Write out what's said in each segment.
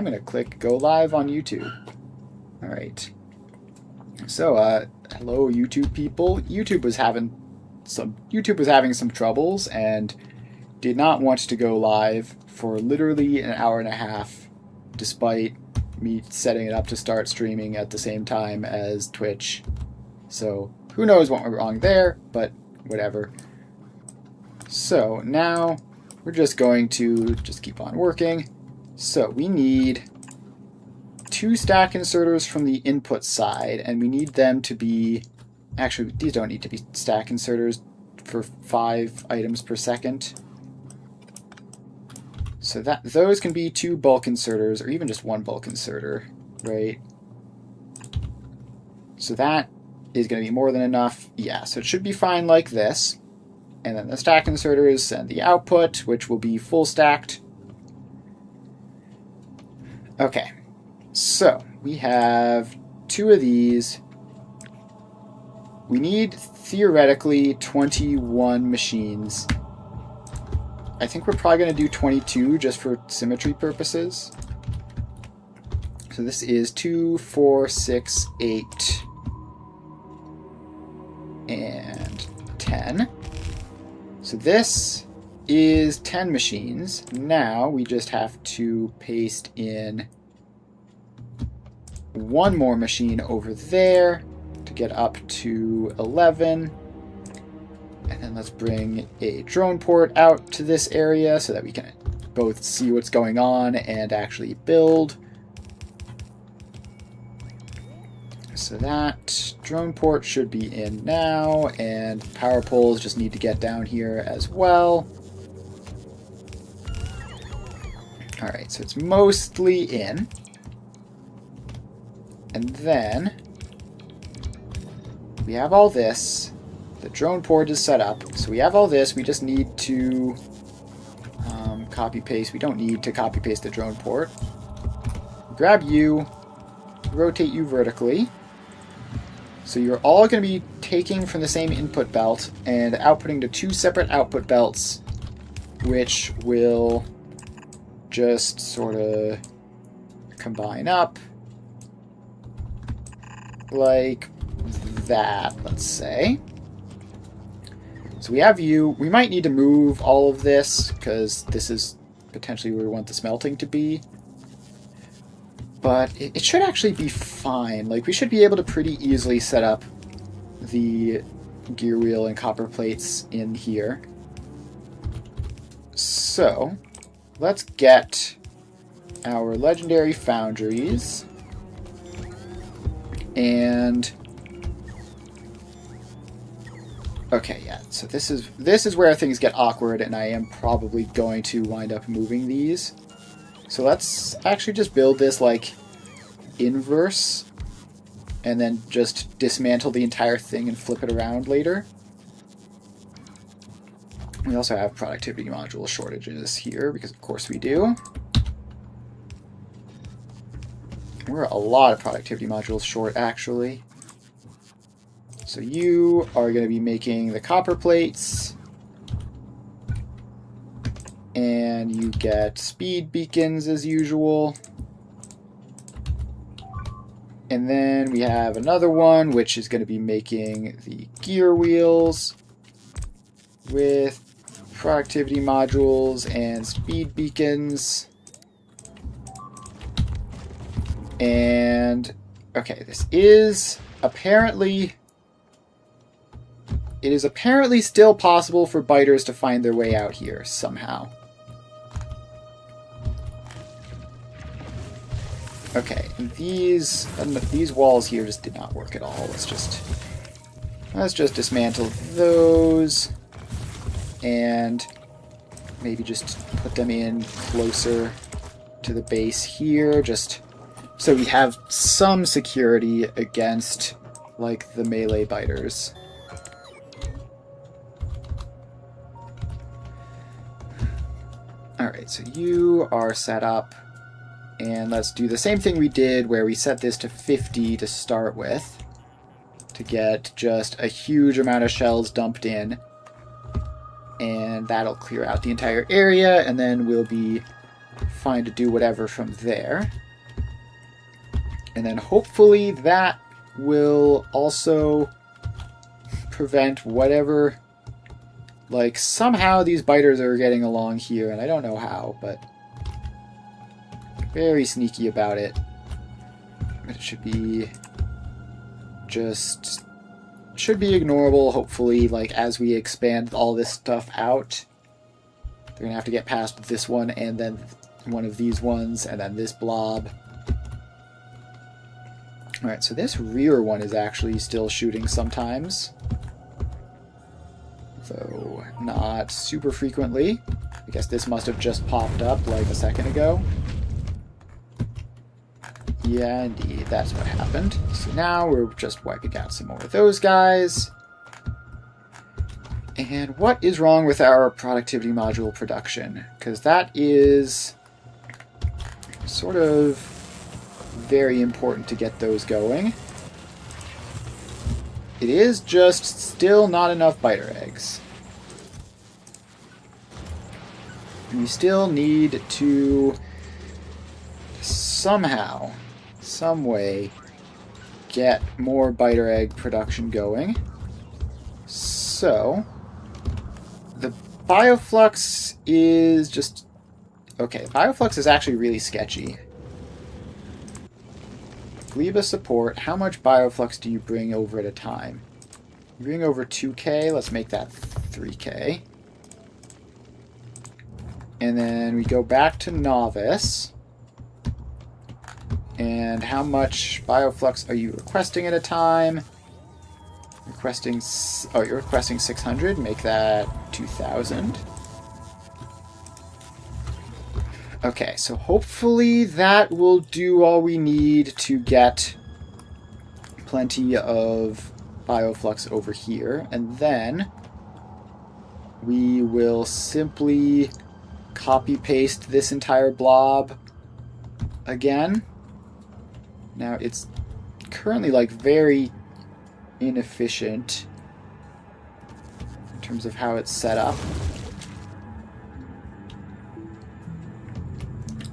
going to click go live on YouTube. All right. So, hello YouTube people. YouTube was having some troubles and did not want to go live for literally an hour and a half, despite me setting it up to start streaming at the same time as Twitch. So, who knows what went wrong there, but whatever. So, now we're just going to just keep on working. So, we need 2 stack inserters from the input side, and we need them to be... Actually, these don't need to be stack inserters for 5 items per second. So those can be 2 bulk inserters, or even just 1 bulk inserter, right? So that is going to be more than enough. Yeah, so it should be fine like this. And then the stack inserters send the output, which will be full stacked. Okay, so we have 2 of these. We need, theoretically, 21 machines. I think we're probably going to do 22 just for symmetry purposes. So this is 2, 4, 6, 8, and 10. So this is 10 machines. Now we just have to paste in 1 more machine over there to get up to 11. And then let's bring a drone port out to this area so that we can both see what's going on and actually build. So that drone port should be in now, and power poles just need to get down here as well. Alright, so it's mostly in. And then we have all this. The drone port is set up, so we have all this. We just need to copy-paste. We don't need to copy-paste the drone port. Grab you, rotate you vertically. So you're all going to be taking from the same input belt and outputting to 2 separate output belts, which will just sort of combine up like that, let's say. So we have you. We might need to move all of this because this is potentially where we want the smelting to be. But it should actually be fine. Like, we should be able to pretty easily set up the gear wheel and copper plates in here. So, let's get our legendary foundries. And... okay, yeah, so this is where things get awkward, and I am probably going to wind up moving these. So let's actually just build this, like, inverse, and then just dismantle the entire thing and flip it around later. We also have productivity module shortages here, because of course we do. We're a lot of productivity modules short, actually. So you are going to be making the copper plates, and you get speed beacons as usual. And then we have another one, which is going to be making the gear wheels with productivity modules and speed beacons. And, okay, this is apparently... it is apparently still possible for biters to find their way out here somehow. Okay, and these walls here just did not work at all. Let's just dismantle those and maybe just put them in closer to the base here, just so we have some security against, like, the melee biters. Alright, so you are set up, and let's do the same thing we did where we set this to 50 to start with to get just a huge amount of shells dumped in, and that'll clear out the entire area, and then we'll be fine to do whatever from there. And then hopefully that will also prevent whatever... Like, somehow these biters are getting along here, and I don't know how, but... Very sneaky about it. But it should be... just... should be ignorable, hopefully, like, as we expand all this stuff out. They're gonna have to get past this one, and then one of these ones, and then this blob. Alright, so this rear one is actually still shooting sometimes. Though not super frequently. I guess this must have just popped up like a second ago. Yeah, indeed, that's what happened. So now we're just wiping out some more of those guys. And what is wrong with our productivity module production? Because that is sort of very important to get those going. It is just still not enough biter eggs. We still need to somehow, some way, get more biter egg production going. So, the bioflux is just... Okay, bioflux is actually really sketchy. Gleba support, how much bioflux do you bring over at a time? You bring over 2k, let's make that 3k. And then we go back to novice. And how much bioflux are you requesting at a time? Requesting... Oh, you're requesting 600, make that 2,000. Okay, so hopefully that will do all we need to get plenty of bioflux over here. And then we will simply copy-paste this entire blob again. Now, it's currently, like, very inefficient in terms of how it's set up.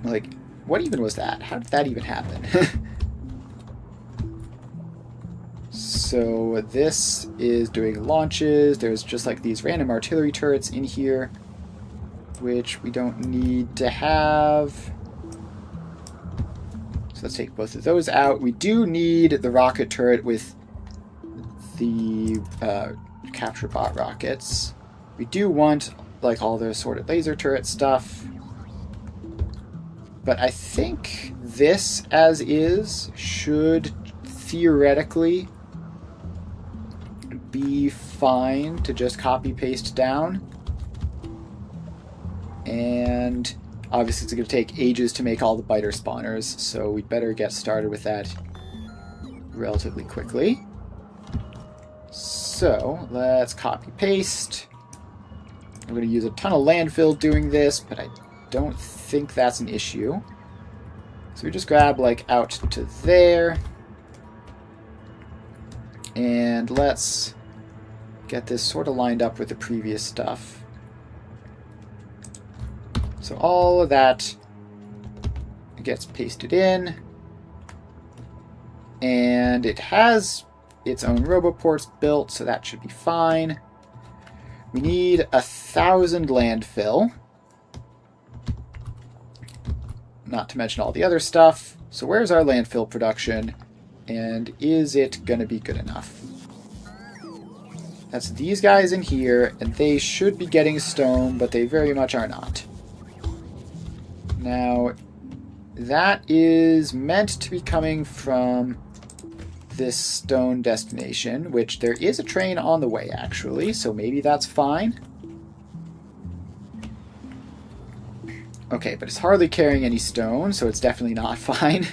Like, what even was that? How did that even happen? So this is doing launches. There's just like these random artillery turrets in here, which we don't need to have. So let's take both of those out. We do need the rocket turret with the capture bot rockets. We do want like all the assorted laser turret stuff. But I think this, as is, should theoretically be fine to just copy-paste down. And obviously it's going to take ages to make all the biter spawners, so we'd better get started with that relatively quickly. So, let's copy-paste. I'm going to use a ton of landfill doing this, but I don't think that's an issue. So we just grab like out to there. And let's get this sort of lined up with the previous stuff. So all of that gets pasted in. And it has its own roboports built, so that should be fine. We need 1,000 landfill. Not to mention all the other stuff. So where's our landfill production? And is it going to be good enough? That's these guys in here, and they should be getting stone, but they very much are not. Now, that is meant to be coming from this stone destination, which there is a train on the way, actually, so maybe that's fine. Okay, but it's hardly carrying any stone, so it's definitely not fine.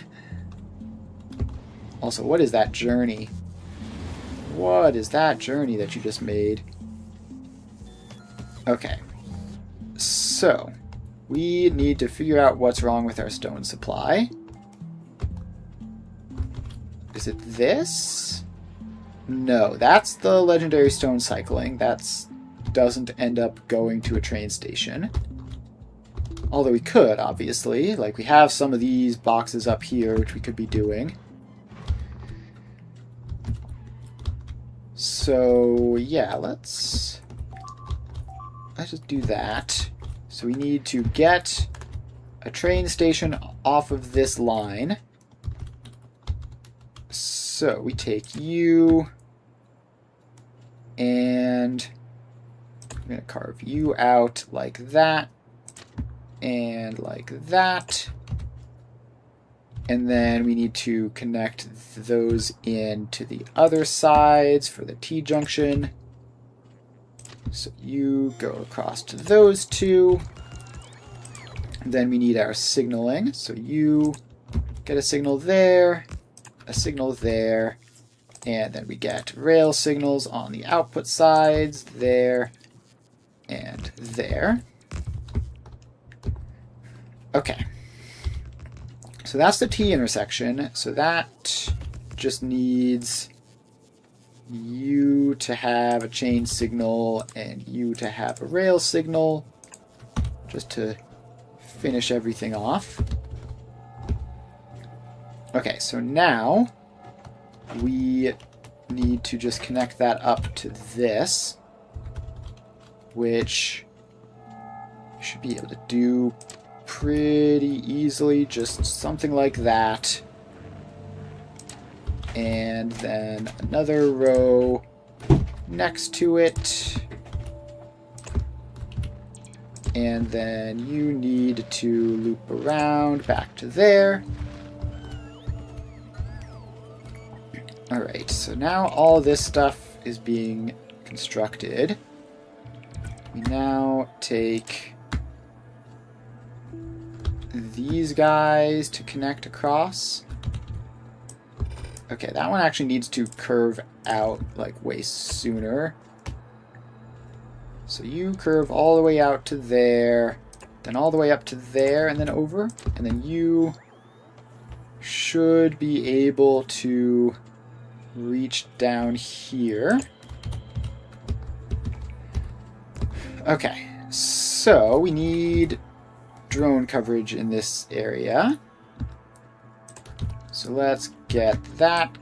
Also, what is that journey? What is that journey that you just made? Okay. So, we need to figure out what's wrong with our stone supply. Is it this? No, that's the legendary stone cycling. That doesn't end up going to a train station. Although we could, obviously. Like, we have some of these boxes up here, which we could be doing. So, yeah, let's just do that. So we need to get a train station off of this line. So we take you, and I'm going to carve you out like that, and like that. And then we need to connect those in to the other sides for the T-junction. So you go across to those two. Then we need our signaling. So you get a signal there, a signal there, and then we get rail signals on the output sides there and there. Okay. So that's the T intersection. So that just needs you to have a chain signal and you to have a rail signal, just to finish everything off. Okay, so now we need to just connect that up to this, which you should be able to do pretty easily, just something like that. And then another row next to it. And then you need to loop around back to there. Alright, so now all this stuff is being constructed. We now take these guys to connect across. Okay, that one actually needs to curve out like way sooner. So you curve all the way out to there, then all the way up to there, and then over. And then you should be able to reach down here. Okay, so we need drone coverage in this area. So let's get that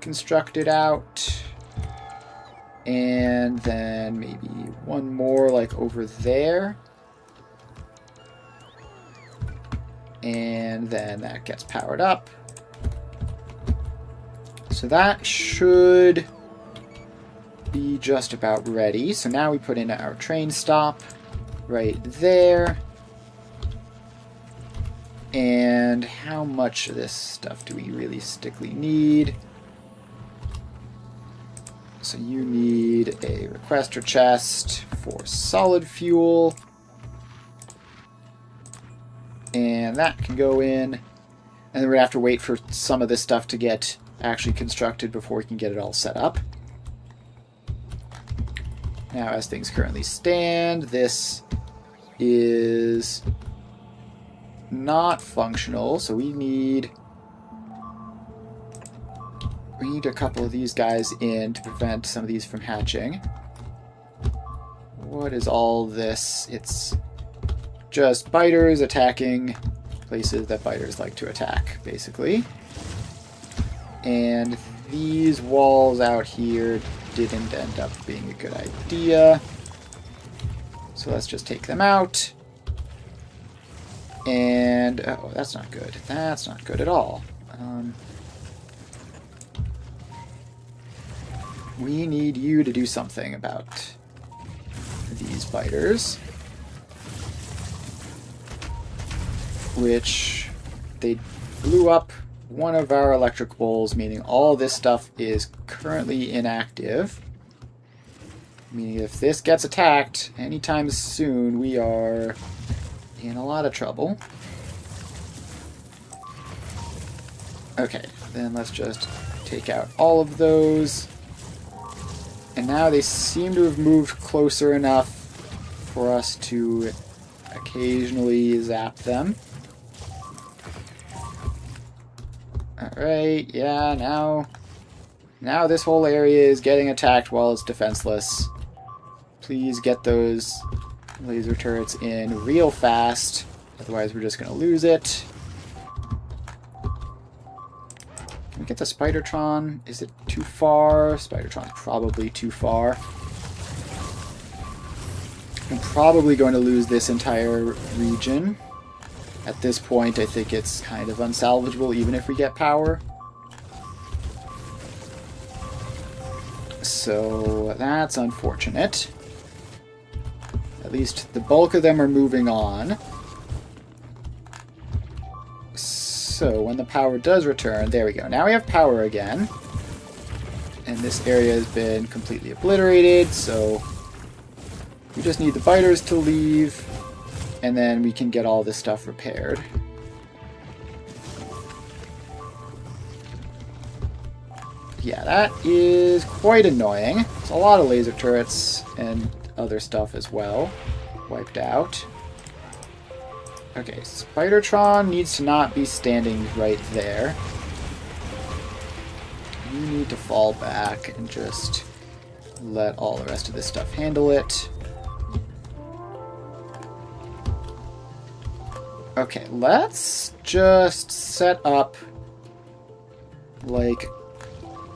constructed out. And then maybe one more like over there. And then that gets powered up. So that should be just about ready. So now we put in our train stop right there. And how much of this stuff do we realistically need? So you need a requester chest for solid fuel. And that can go in. And then we're going to have to wait for some of this stuff to get actually constructed before we can get it all set up. Now, as things currently stand, this is not functional, so we need a couple of these guys in to prevent some of these from hatching. What is all this? It's just biters attacking places that biters like to attack, basically. And these walls out here didn't end up being a good idea. So let's just take them out. And, oh, that's not good. That's not good at all. We need you to do something about these biters. Which, they blew up one of our electric poles, meaning all this stuff is currently inactive. Meaning if this gets attacked anytime soon, we are in a lot of trouble. Okay, then let's just take out all of those. And now they seem to have moved closer enough for us to occasionally zap them. Alright, yeah, now this whole area is getting attacked while it's defenseless. Please get those laser turrets in real fast. Otherwise, we're just going to lose it. Can we get the Spidertron? Is it too far? Spidertron's probably too far. I'm probably going to lose this entire region. At this point, I think it's kind of unsalvageable, even if we get power. So that's unfortunate. At least the bulk of them are moving on. So when the power does return, there we go. Now we have power again. And this area has been completely obliterated, so we just need the biters to leave, and then we can get all this stuff repaired. Yeah, that is quite annoying. It's a lot of laser turrets and other stuff as well wiped out. Okay, Spidertron needs to not be standing right there. You need to fall back and just let all the rest of this stuff handle it. Okay, let's just set up like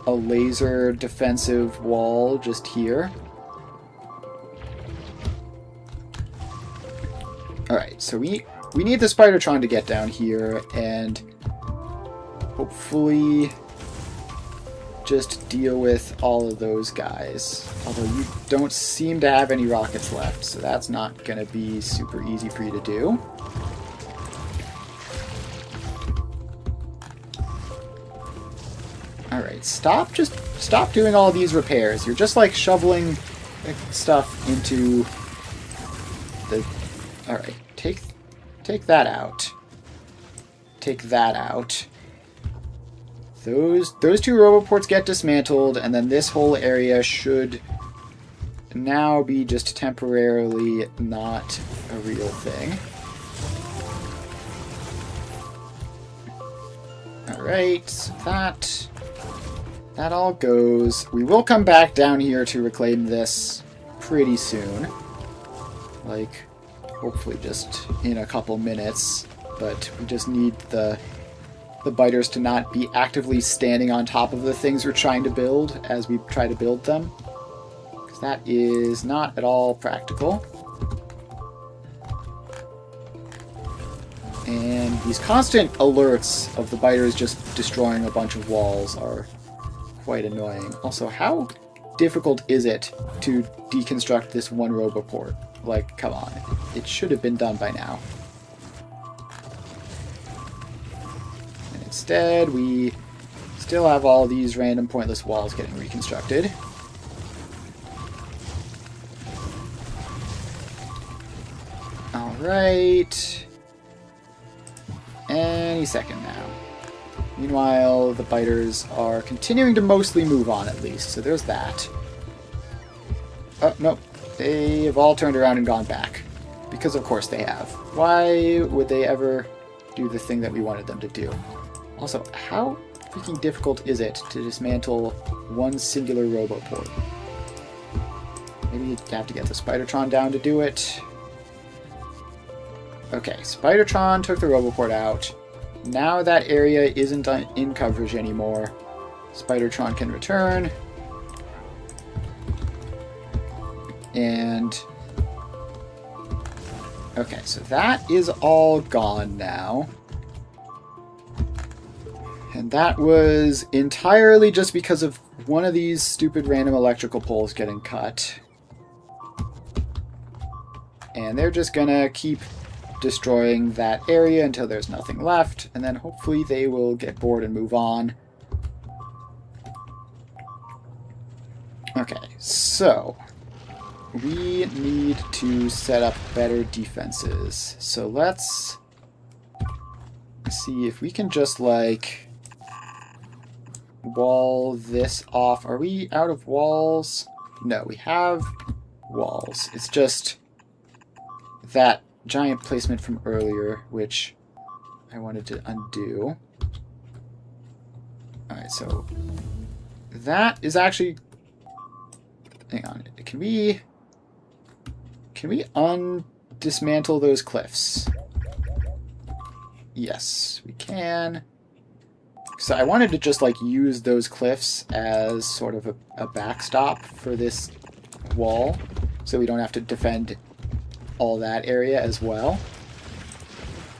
a laser defensive wall just here. Alright, so we need the Spidertron to get down here and hopefully just deal with all of those guys. Although you don't seem to have any rockets left, so that's not going to be super easy for you to do. Alright, stop doing all these repairs. You're just like shoveling stuff into the... Alright, take that out. Take that out. Those two roboports get dismantled, and then this whole area should now be just temporarily not a real thing. Alright, that all goes. We will come back down here to reclaim this pretty soon. Like, hopefully just in a couple minutes. But we just need the biters to not be actively standing on top of the things we're trying to build as we try to build them. Because that is not at all practical. And these constant alerts of the biters just destroying a bunch of walls are quite annoying. Also, how difficult is it to deconstruct this one roboport? Like, come on. It should have been done by now. And instead, we still have all these random pointless walls getting reconstructed. Alright. Any second now. Meanwhile, the biters are continuing to mostly move on, at least, so there's that. Oh, no. They have all turned around and gone back. Because of course they have. Why would they ever do the thing that we wanted them to do? Also, how freaking difficult is it to dismantle one singular roboport? Maybe you'd have to get the Spidertron down to do it. Okay, Spidertron took the roboport out. Now that area isn't in coverage anymore. Spidertron can return. And... okay, so that is all gone now. And that was entirely just because of one of these stupid random electrical poles getting cut. And they're just gonna keep destroying that area until there's nothing left, and then hopefully they will get bored and move on. Okay, so we need to set up better defenses. So let's see if we can just like wall this off. Are we out of walls? No, we have walls. It's just that giant placement from earlier, which I wanted to undo. Alright, so that is actually... hang on. Can we undismantle those cliffs? Yes, we can. So I wanted to just like use those cliffs as sort of a backstop for this wall, so we don't have to defend all that area as well.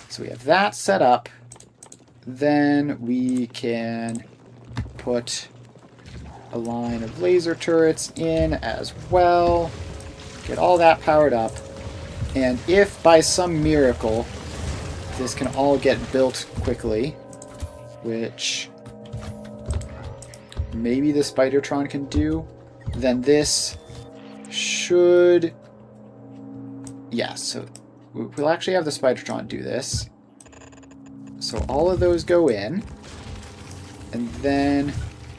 So we have that set up. Then we can put a line of laser turrets in as well. Get all that powered up. And if by some miracle this can all get built quickly, which maybe the Spidertron can do, then this should... Yeah, so we'll actually have the Spidertron do this. So all of those go in, and then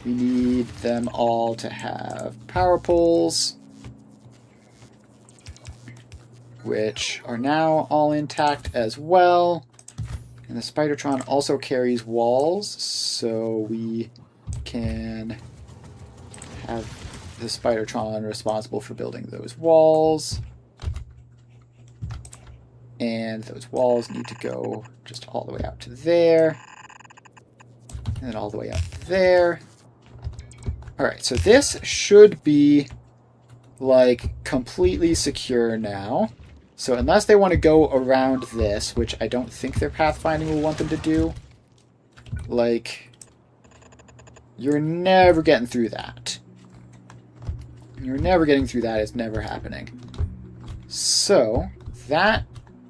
we need them all to have power poles, which are now all intact as well. And the Spidertron also carries walls, so we can have the Spidertron responsible for building those walls. And those walls need to go just all the way out to there. And then all the way up there. Alright, so this should be like completely secure now. So unless they want to go around this, which I don't think their pathfinding will want them to do, like, you're never getting through that. You're never getting through that. It's never happening. So that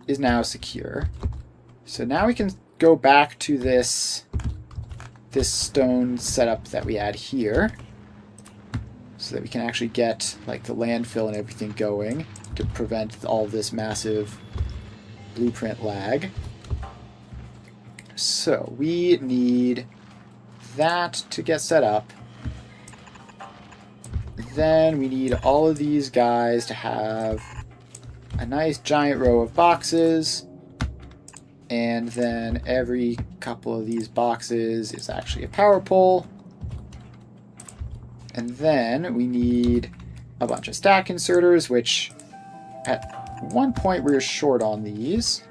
is now secure. So now we can go back to this stone setup that we had here, so that we can actually get like the landfill and everything going to prevent all this massive blueprint lag. So we need that to get set up. Then we need all of these guys to have a nice giant row of boxes, and then every couple of these boxes is actually a power pole. And then we need a bunch of stack inserters, which at one point we were short on these,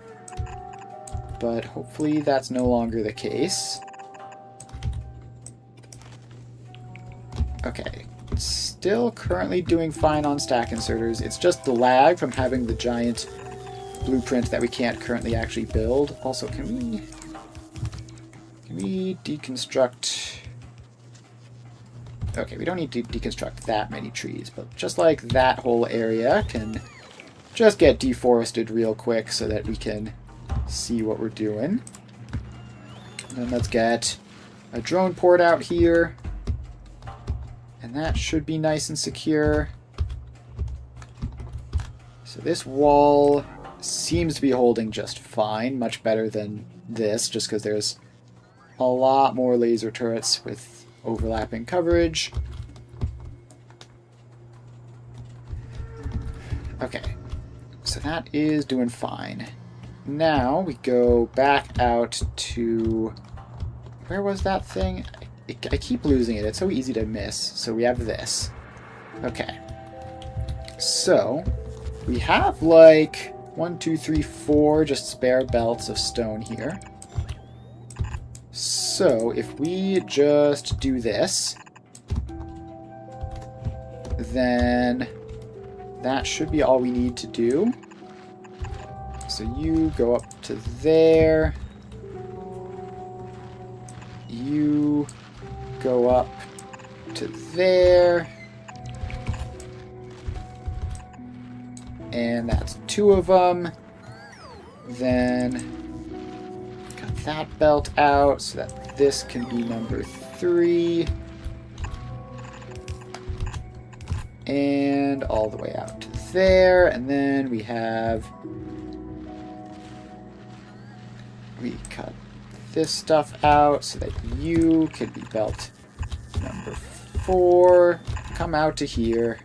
but hopefully that's no longer the case. Okay, still currently doing fine on stack inserters. It's just the lag from having the giant blueprint that we can't currently actually build. Also, can we deconstruct... Okay, we don't need to deconstruct that many trees, but just like that whole area can just get deforested real quick so that we can see what we're doing. And then let's get a drone port out here. And that should be nice and secure. So this wall seems to be holding just fine, much better than this, just because there's a lot more laser turrets with overlapping coverage. Okay, so that is doing fine. Now we go back out to... Where was that thing? I keep losing it. It's so easy to miss. So we have this. Okay. So we have like 1, 2, 3, 4 just spare belts of stone here. So if we just do this, then that should be all we need to do. So you go up to there. You go up to there. And that's 2 of them. Then cut that belt out so that this can be number 3. And all the way out to there. And then we cut this stuff out so that you can be belt number 4. Come out to here.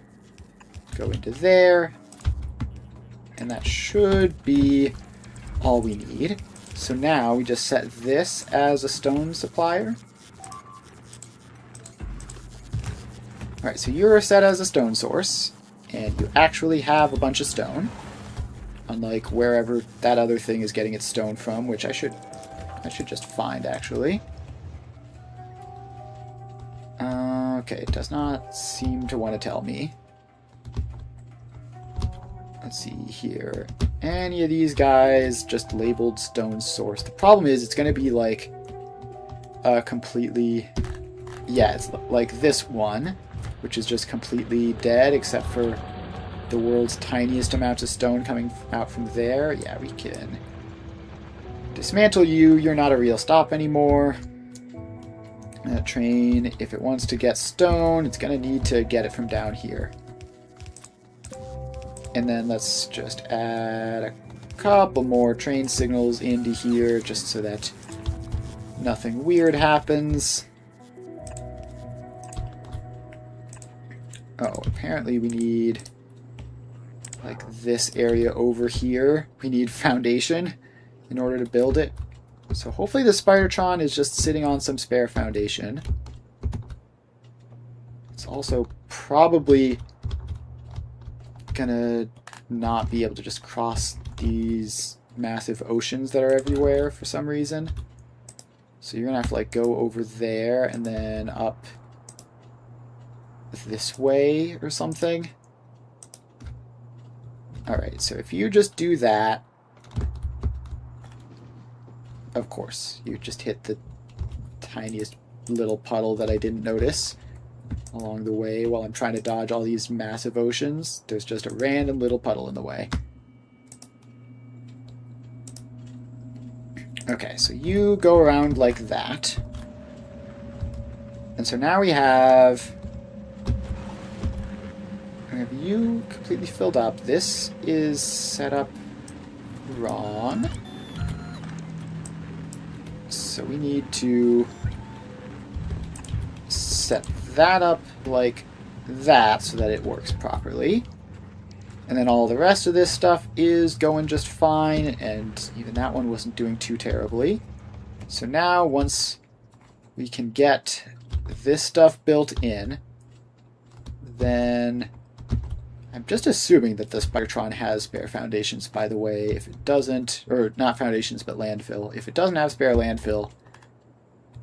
Go into there. And that should be all we need. So now we just set this as a stone supplier. Alright, so you're set as a stone source, and you actually have a bunch of stone. Unlike wherever that other thing is getting its stone from, which I should That should just find, actually. Okay, it does not seem to want to tell me. Let's see here. Any of these guys just labeled stone source. The problem is it's going to be like completely... Yeah, it's like this one, which is just completely dead except for the world's tiniest amounts of stone coming out from there. Yeah, we can dismantle you. You're not a real stop anymore. That train, if it wants to get stone, it's going to need to get it from down here. And then let's just add a couple more train signals into here just so that nothing weird happens. Oh, apparently we need like this area over here. We need foundation in order to build it. So hopefully the Spidertron is just sitting on some spare foundation. It's also probably gonna not be able to just cross these massive oceans that are everywhere for some reason. So you're gonna have to like go over there and then up this way or something. Alright, so if you just do that, of course, you just hit the tiniest little puddle that I didn't notice along the way while I'm trying to dodge all these massive oceans. There's just a random little puddle in the way. Okay, so you go around like that. And so now we have you completely filled up. This is set up wrong. So we need to set that up like that so that it works properly. And then all the rest of this stuff is going just fine, and even that one wasn't doing too terribly. So now once we can get this stuff built in, then I'm just assuming that the Spidertron has spare foundations, by the way. If it doesn't, or not foundations, but landfill. If it doesn't have spare landfill,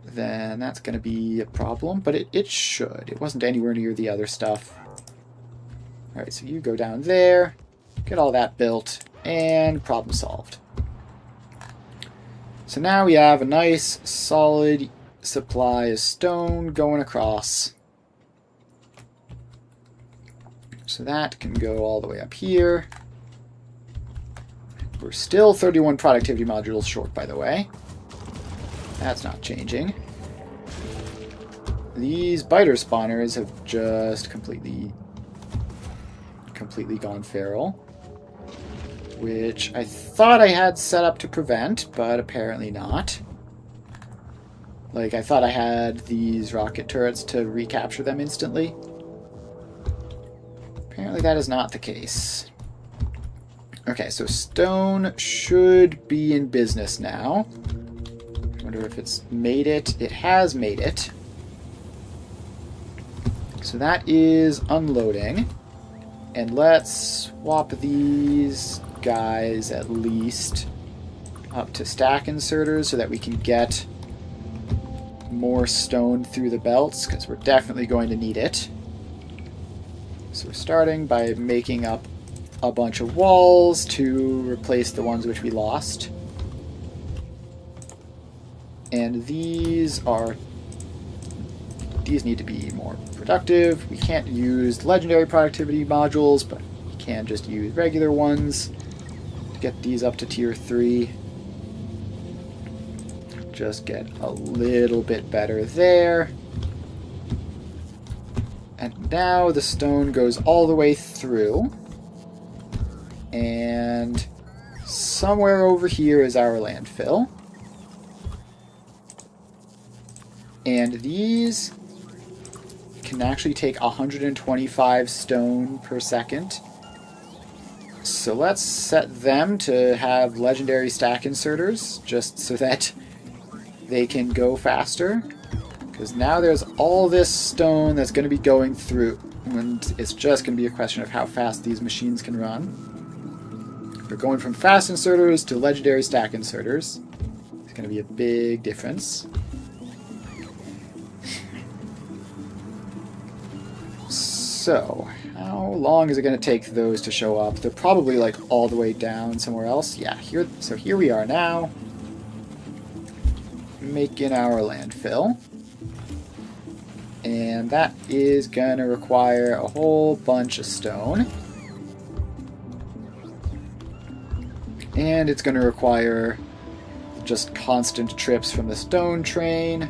then that's going to be a problem, but it should. It wasn't anywhere near the other stuff. Alright, so you go down there, get all that built, and problem solved. So now we have a nice, solid supply of stone going across. So that can go all the way up here. We're still 31 productivity modules short, by the way. That's not changing. These biter spawners have just completely gone feral, which I thought I had set up to prevent, but apparently not. Like, I thought I had these rocket turrets to recapture them instantly. Apparently that is not the case. Okay, so stone should be in business now. I wonder if it's made it. It has made it. So that is unloading. And let's swap these guys at least up to stack inserters so that we can get more stone through the belts, because we're definitely going to need it. So we're starting by making up a bunch of walls to replace the ones which we lost. And these need to be more productive. We can't use legendary productivity modules, but we can just use regular ones to get these up to tier 3. Just get a little bit better there. And now the stone goes all the way through. And somewhere over here is our landfill. And these can actually take 125 stone per second. So let's set them to have legendary stack inserters, just so that they can go faster. Because now there's all this stone that's going to be going through, and it's just going to be a question of how fast these machines can run. We're going from fast inserters to legendary stack inserters. It's going to be a big difference. So, how long is it going to take those to show up? They're probably like all the way down somewhere else. Yeah, here. So here we are now, making our landfill. And that is going to require a whole bunch of stone. And it's going to require just constant trips from the stone train.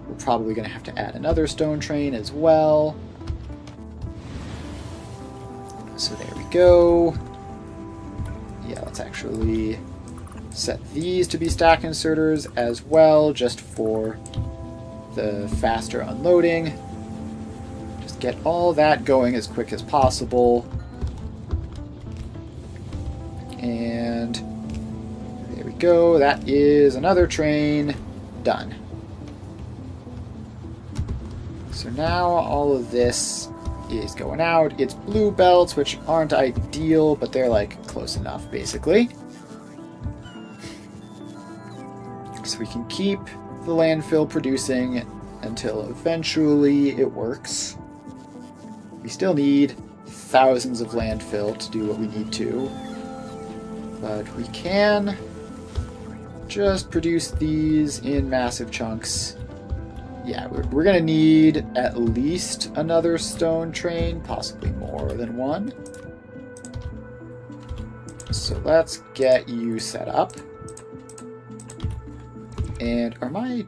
We're probably going to have to add another stone train as well. So there we go. Yeah, let's actually set these to be stack inserters as well, just for the faster unloading. Just get all that going as quick as possible. And there we go. That is another train done. So now all of this is going out. It's blue belts, which aren't ideal, but they're like close enough, basically. So we can keep the landfill producing until eventually it works. We still need thousands of landfill to do what we need to, but we can just produce these in massive chunks. Yeah, we're going to need at least another stone train, possibly more than one. So let's get you set up. And are my...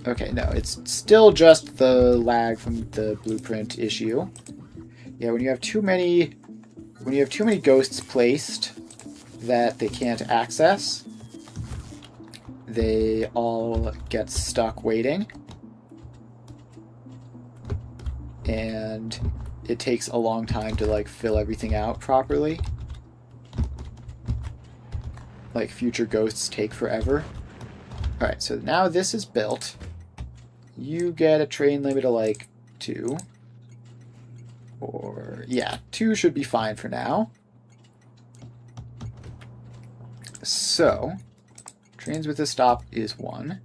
Okay, no, it's still just the lag from the blueprint issue. Yeah, when you have too many ghosts placed that they can't access, they all get stuck waiting. And it takes a long time to like fill everything out properly. Like future ghosts take forever. Alright, so now this is built. You get a train limit of like 2. Or, yeah, 2 should be fine for now. So, trains with a stop is 1.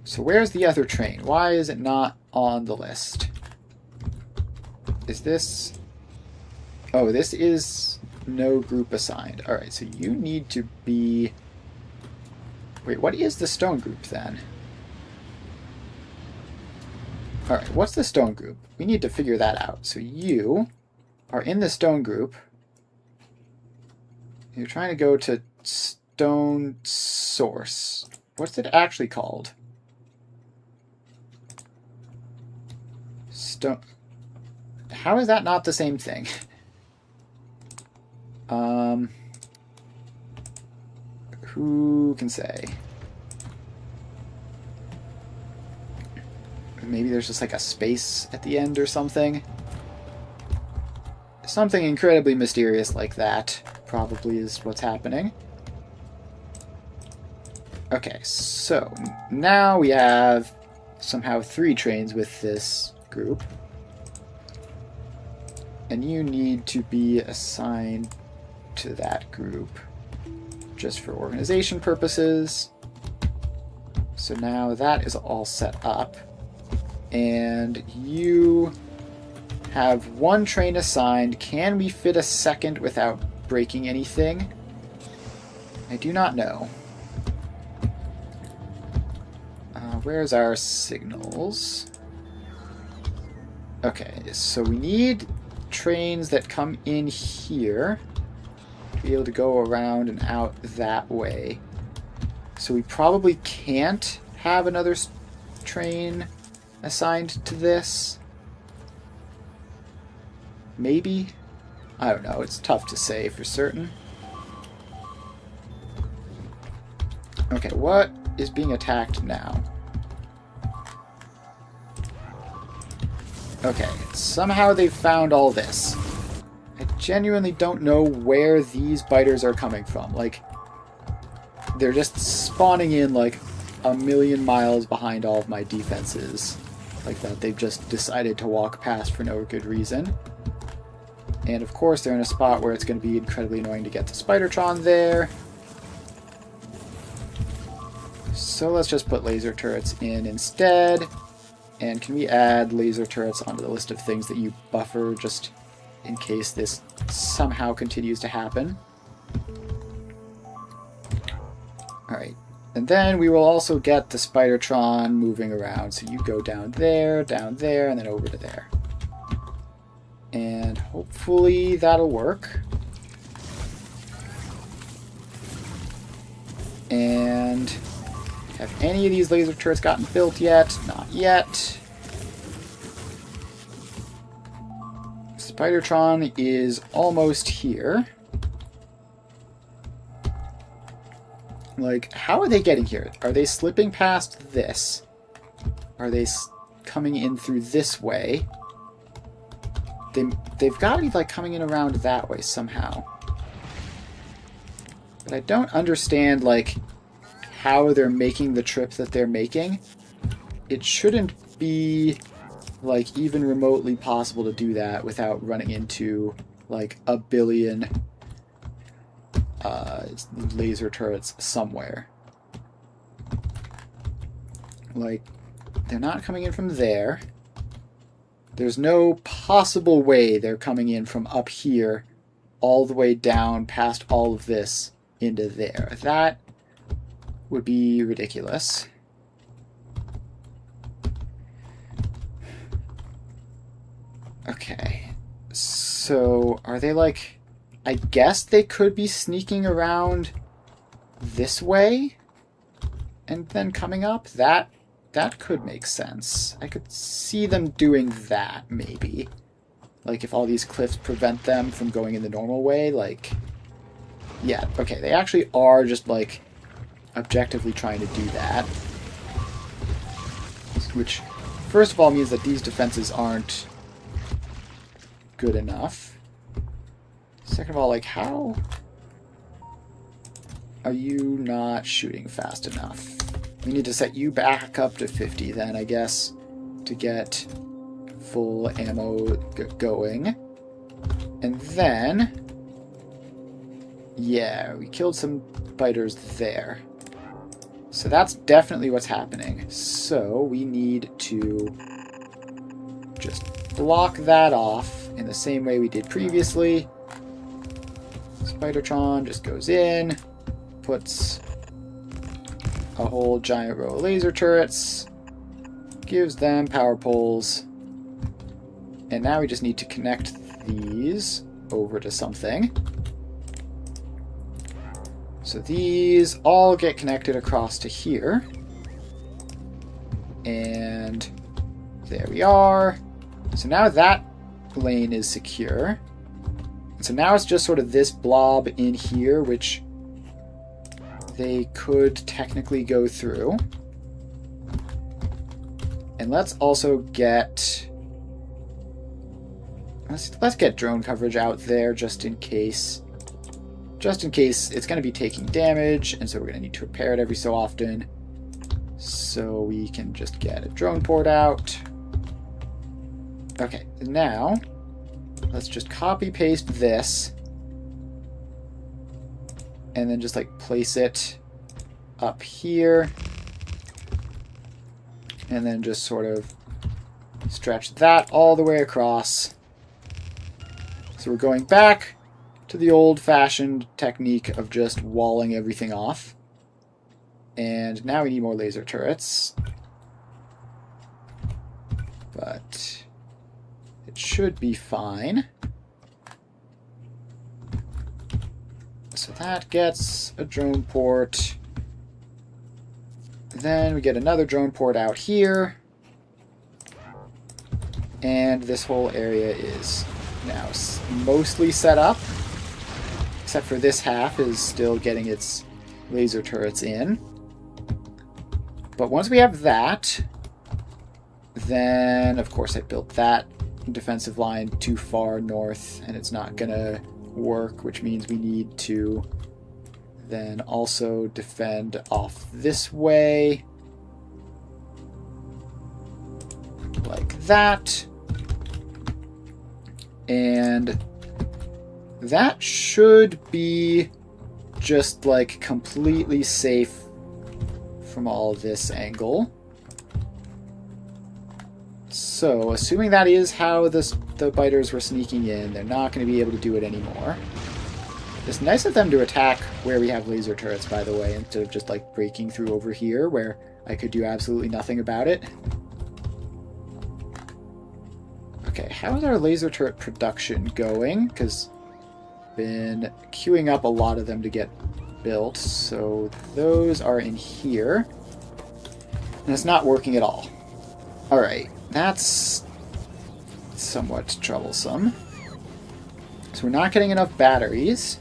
So where's the other train? Why is it not on the list? Is this... Oh, this is no group assigned. Alright, so you need to be... Wait, what is the stone group then? Alright, what's the stone group? We need to figure that out. So you are in the stone group. You're trying to go to stone source. What's it actually called? Stone... How is that not the same thing? Who can say? Maybe there's just like a space at the end or something. Something incredibly mysterious like that probably is what's happening. Okay, so now we have somehow 3 trains with this group. And you need to be assigned to that group just for organization purposes. So now that is all set up. And you have 1 train assigned. Can we fit a second without breaking anything? I do not know. Where's our signals? Okay, so we need trains that come in here to be able to go around and out that way. So we probably can't have another train assigned to this. Maybe? I don't know. It's tough to say for certain. Okay, what is being attacked now? Okay, somehow they've found all this. I genuinely don't know where these biters are coming from. Like, they're just spawning in like a million miles behind all of my defenses. Like that they've just decided to walk past for no good reason. And of course they're in a spot where it's going to be incredibly annoying to get the Spidertron there. So let's just put laser turrets in instead. And can we add laser turrets onto the list of things that you buffer just in case this somehow continues to happen? Alright. And then we will also get the Spidertron moving around. So you go down there, and then over to there. And hopefully that'll work. And have any of these laser turrets gotten built yet? Not yet. Spidertron is almost here. Like, how are they getting here? Are they slipping past this? Are they coming in through this way? They've got to be, like, coming in around that way somehow. But I don't understand, like, how they're making the trip that they're making. It shouldn't be, like, even remotely possible to do that without running into, like, a billion laser turrets somewhere. Like, they're not coming in from there. There's no possible way they're coming in from up here all the way down past all of this into there. That would be ridiculous. Okay. So, are they like... I guess they could be sneaking around this way and then coming up. That could make sense. I could see them doing that, maybe. Like, if all these cliffs prevent them from going in the normal way, like... Yeah, okay, they actually are just, like, objectively trying to do that. Which, first of all, means that these defenses aren't good enough. Second of all, like, how are you not shooting fast enough? We need to set you back up to 50 then, I guess, to get full ammo going. And then, yeah, we killed some biters there. So that's definitely what's happening. So we need to just block that off in the same way we did previously. Spidertron just goes in, puts a whole giant row of laser turrets, gives them power poles, and now we just need to connect these over to something. So these all get connected across to here. And there we are. So now that lane is secure. So now it's just sort of this blob in here, which they could technically go through. And let's also get... Let's get drone coverage out there just in case. Just in case it's going to be taking damage, and so we're going to need to repair it every so often. So we can just get a drone port out. Okay, now... let's just copy-paste this, and then just, like, place it up here, and then just sort of stretch that all the way across. So we're going back to the old-fashioned technique of just walling everything off. And now we need more laser turrets. But... it should be fine. So that gets a drone port. Then we get another drone port out here. And this whole area is now mostly set up. Except for this half is still getting its laser turrets in. But once we have that, then of course I built that defensive line too far north and it's not gonna work, which means we need to then also defend off this way like that, and that should be just like completely safe from all this angle. So, assuming that is how the biters were sneaking in, they're not going to be able to do it anymore. It's nice of them to attack where we have laser turrets, by the way, instead of just, like, breaking through over here, where I could do absolutely nothing about it. Okay, how's our laser turret production going? Because I've been queuing up a lot of them to get built, so those are in here. And it's not working at all. Alright, that's somewhat troublesome. So we're not getting enough batteries.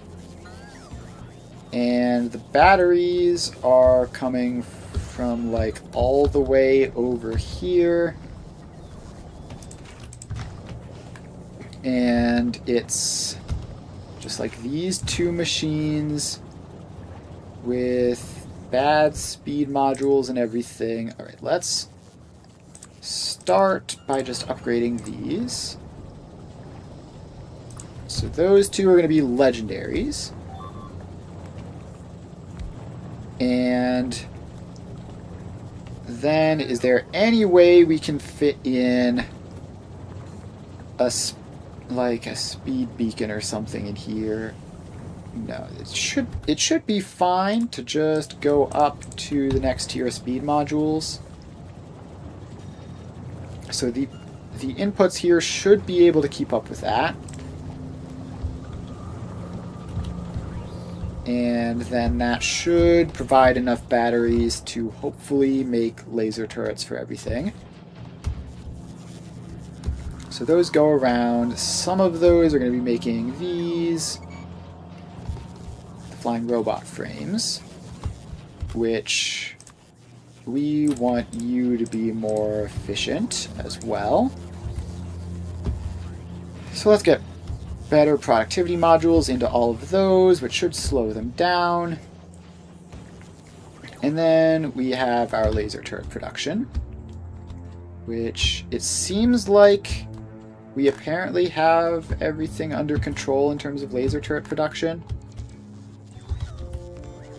And the batteries are coming from, like, all the way over here. And it's just like these two machines with bad speed modules and everything. Alright, let's start by just upgrading these. So those two are going to be legendaries. And then, is there any way we can fit in a speed beacon or something in here? No, it should be fine to just go up to the next tier of speed modules. So the inputs here should be able to keep up with that. And then that should provide enough batteries to hopefully make laser turrets for everything. So those go around. Some of those are going to be making these flying robot frames, which we want you to be more efficient as well. So let's get better productivity modules into all of those, which should slow them down. And then we have our laser turret production, which it seems like we apparently have everything under control in terms of laser turret production.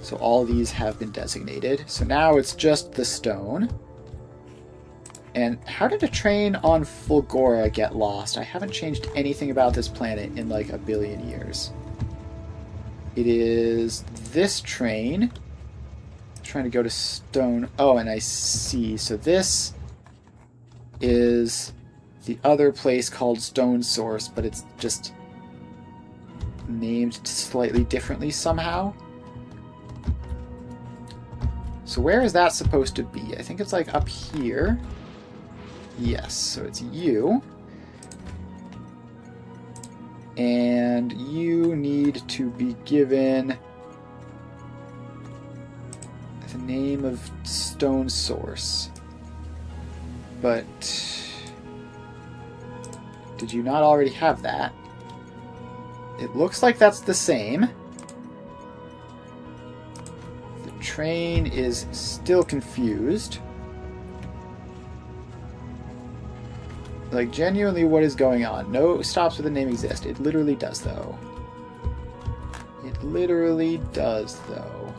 So all these have been designated. So now it's just the stone. And how did a train on Fulgora get lost? I haven't changed anything about this planet in like a billion years. It is this train. Trying to go to Stone. Oh, and I see. So this is the other place called Stone Source, but it's just named slightly differently somehow. So where is that supposed to be? I think it's like up here. Yes, so it's you. And you need to be given the name of Stone Source. But did you not already have that? It looks like that's the same. The train is still confused. Like, genuinely, what is going on? No stops with the name exist. It literally does, though. It literally does, though.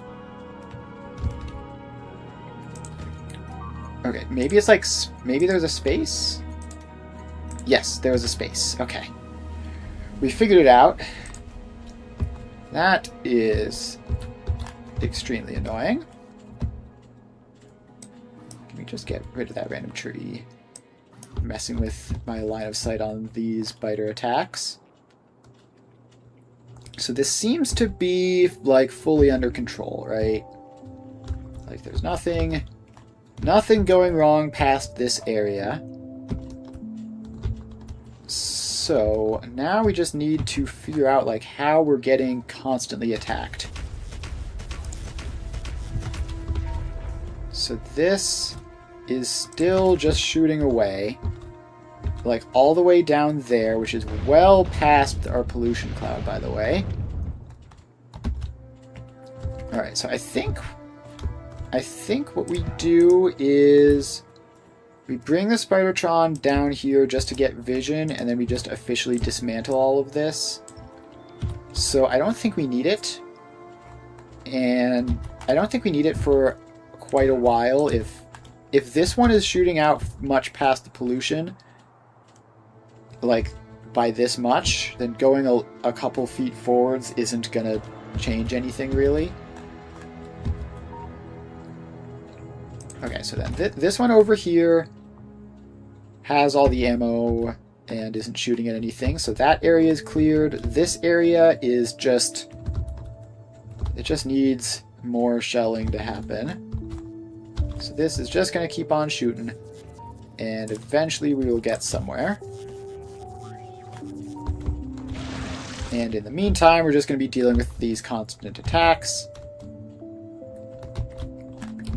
Okay, maybe it's like... Maybe there's a space? Yes, there was a space. Okay. We figured it out. That is extremely annoying. Can we just get rid of that random tree? Messing with my line of sight on these biter attacks. So this seems to be like fully under control, right? Like there's nothing going wrong past this area. So now we just need to figure out like how we're getting constantly attacked. So this is still just shooting away, like all the way down there, which is well past our pollution cloud, by the way. Alright, so I think what we do is we bring the Spidertron down here just to get vision, and then we just officially dismantle all of this. So I don't think we need it. And I don't think we need it for quite a while. If this one is shooting out much past the pollution, like by this much, then going a couple feet forwards isn't gonna change anything really. Okay, so then this one over here has all the ammo and isn't shooting at anything, so that area is cleared. This area is just... it just needs more shelling to happen. So this is just going to keep on shooting, and eventually we will get somewhere. And in the meantime, we're just going to be dealing with these constant attacks.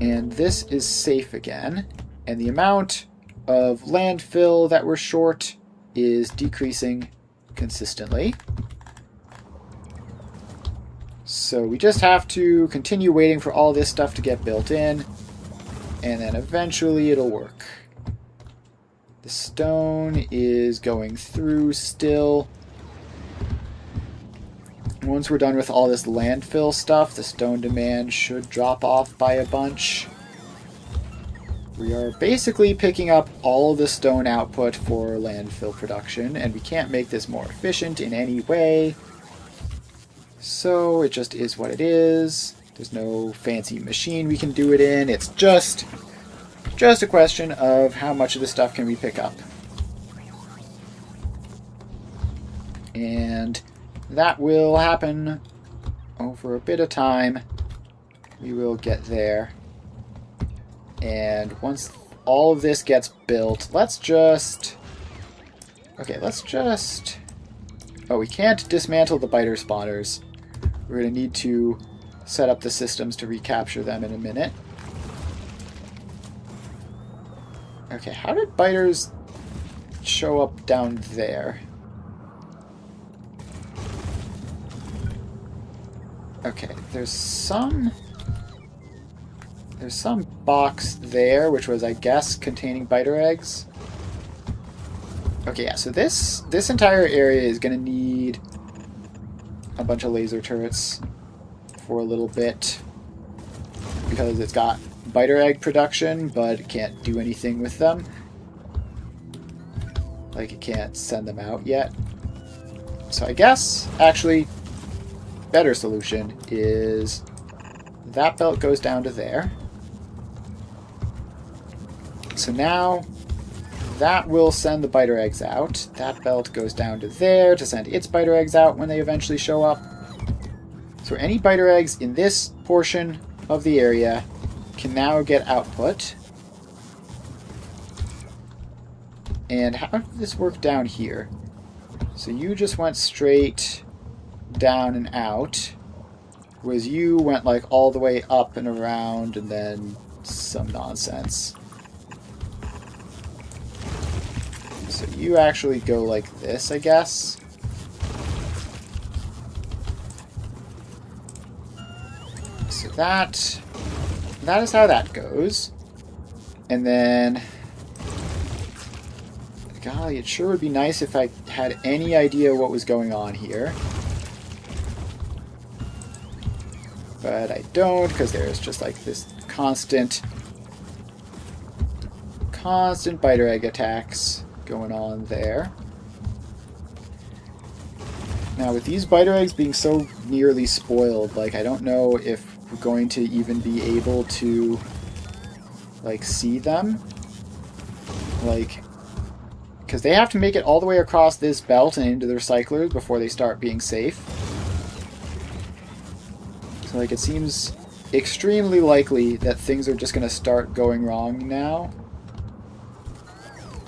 And this is safe again, and the amount of landfill that we're short is decreasing consistently. So we just have to continue waiting for all this stuff to get built in, and then eventually it'll work. The stone is going through still. Once we're done with all this landfill stuff, the stone demand should drop off by a bunch. We are basically picking up all the stone output for landfill production, and we can't make this more efficient in any way. So it just is what it is. There's no fancy machine we can do it in. It's just a question of how much of the stuff can we pick up. And that will happen over a bit of time. We will get there. And once all of this gets built, let's just... oh, we can't dismantle the biter spawners. We're going to need to set up the systems to recapture them in a minute. Okay, how did biters show up down there? Okay, there's some box there, which was, I guess, containing biter eggs. Okay, yeah, so this entire area is going to need a bunch of laser turrets for a little bit, because it's got biter egg production, but it can't do anything with them. Like, it can't send them out yet. So I guess, actually, better solution is that belt goes down to there. So now that will send the biter eggs out. That belt goes down to there to send its biter eggs out when they eventually show up. So any biter eggs in this portion of the area can now get output. And how did this work down here? So you just went straight down and out, whereas you went like all the way up and around and then some nonsense. So you actually go like this, I guess. So that is how that goes. And then, golly, it sure would be nice if I had any idea what was going on here. But I don't, because there's just like this constant biter egg attacks going on there. Now with these biter eggs being so nearly spoiled, like I don't know if we're going to even be able to like see them. Like, because they have to make it all the way across this belt and into their cyclers before they start being safe. So like it seems extremely likely that things are just going to start going wrong now,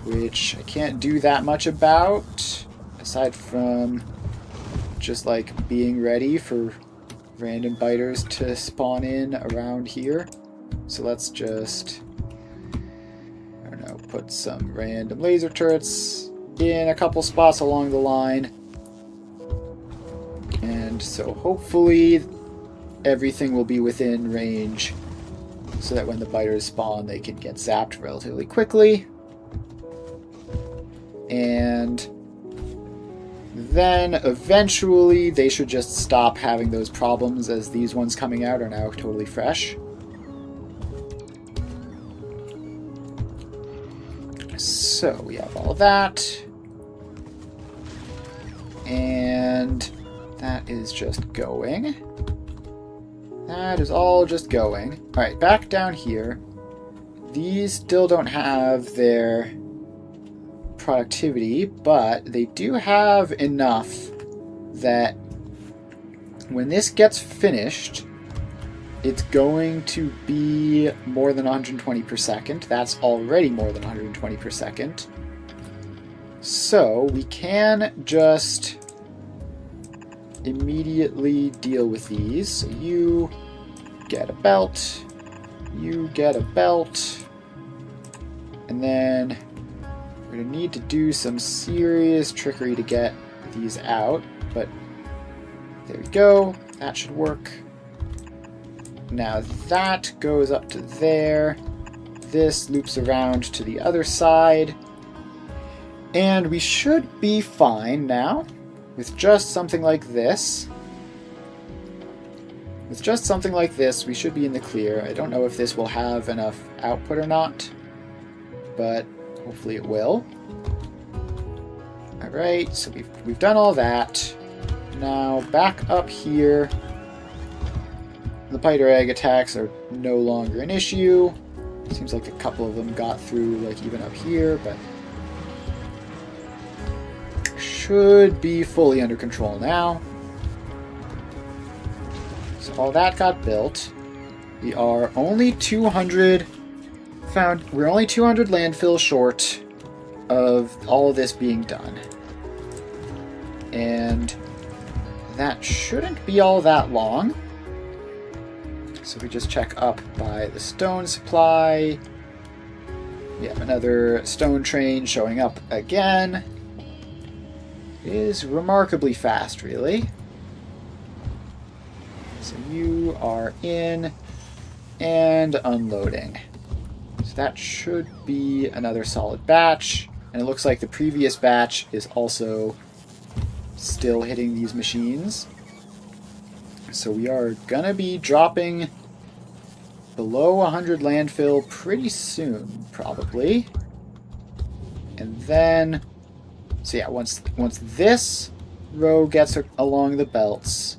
which I can't do that much about, aside from just like being ready for random biters to spawn in around here. So let's just, I don't know, put some random laser turrets in a couple spots along the line. And so hopefully everything will be within range so that when the biters spawn they can get zapped relatively quickly. And then eventually they should just stop having those problems, as these ones coming out are now totally fresh. So we have all that. And that is just going. That is all just going. Alright, back down here. These still don't have their productivity, but they do have enough that when this gets finished, it's going to be more than 120 per second. That's already more than 120 per second. So we can just immediately deal with these. So you get a belt, you get a belt, and then we're going to need to do some serious trickery to get these out, but there we go. That should work. Now that goes up to there. This loops around to the other side. And we should be fine now with just something like this. With just something like this, we should be in the clear. I don't know if this will have enough output or not, but hopefully it will. Alright, so we've done all that. Now back up here. The biter egg attacks are no longer an issue. Seems like a couple of them got through, like even up here, but should be fully under control now. So all that got built. We are only 200 we're only 200 landfill short of all of this being done. And that shouldn't be all that long. So we just check up by the stone supply. We have another stone train showing up again. It is remarkably fast, really. So you are in and unloading. So that should be another solid batch. And it looks like the previous batch is also still hitting these machines. So we are gonna be dropping below 100 landfill pretty soon, probably. And then, so yeah, once this row gets along the belts,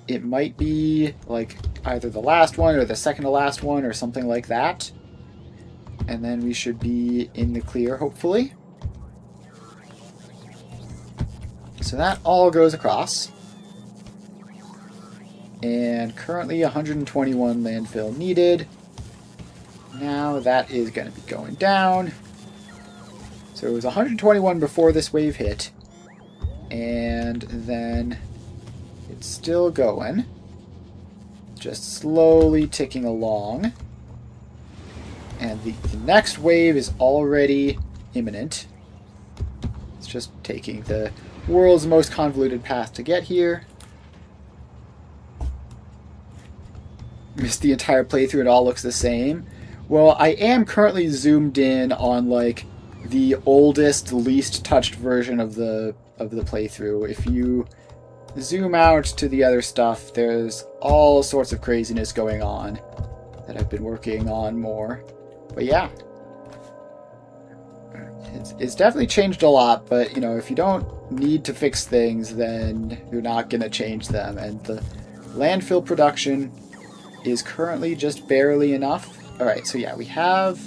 it might be like either the last one or the second to last one or something like that. And then we should be in the clear, hopefully. So that all goes across. And currently 121 landfill needed. Now that is going to be going down. So it was 121 before this wave hit. And then it's still going. Just slowly ticking along. And the next wave is already imminent. It's just taking the world's most convoluted path to get here. Missed the entire playthrough, it all looks the same. Well, I am currently zoomed in on like the oldest, least touched version of the playthrough. If you zoom out to the other stuff, there's all sorts of craziness going on that I've been working on more. But yeah, it's definitely changed a lot, but you know, if you don't need to fix things, then you're not going to change them. And the landfill production is currently just barely enough. Alright, so yeah, we have...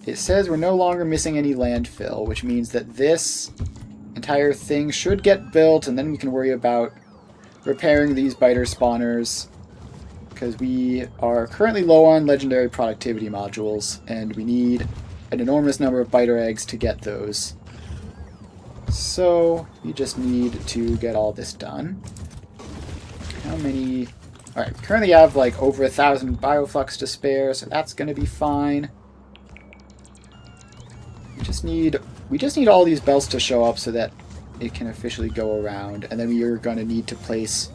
It says we're no longer missing any landfill, which means that this entire thing should get built, and then we can worry about repairing these biter spawners, because we are currently low on legendary productivity modules, and we need an enormous number of biter eggs to get those. So we just need to get all this done. How many... Alright, we currently have like over 1,000 bioflux to spare, so that's going to be fine. We just need all these belts to show up so that it can officially go around, and then we are going to need to place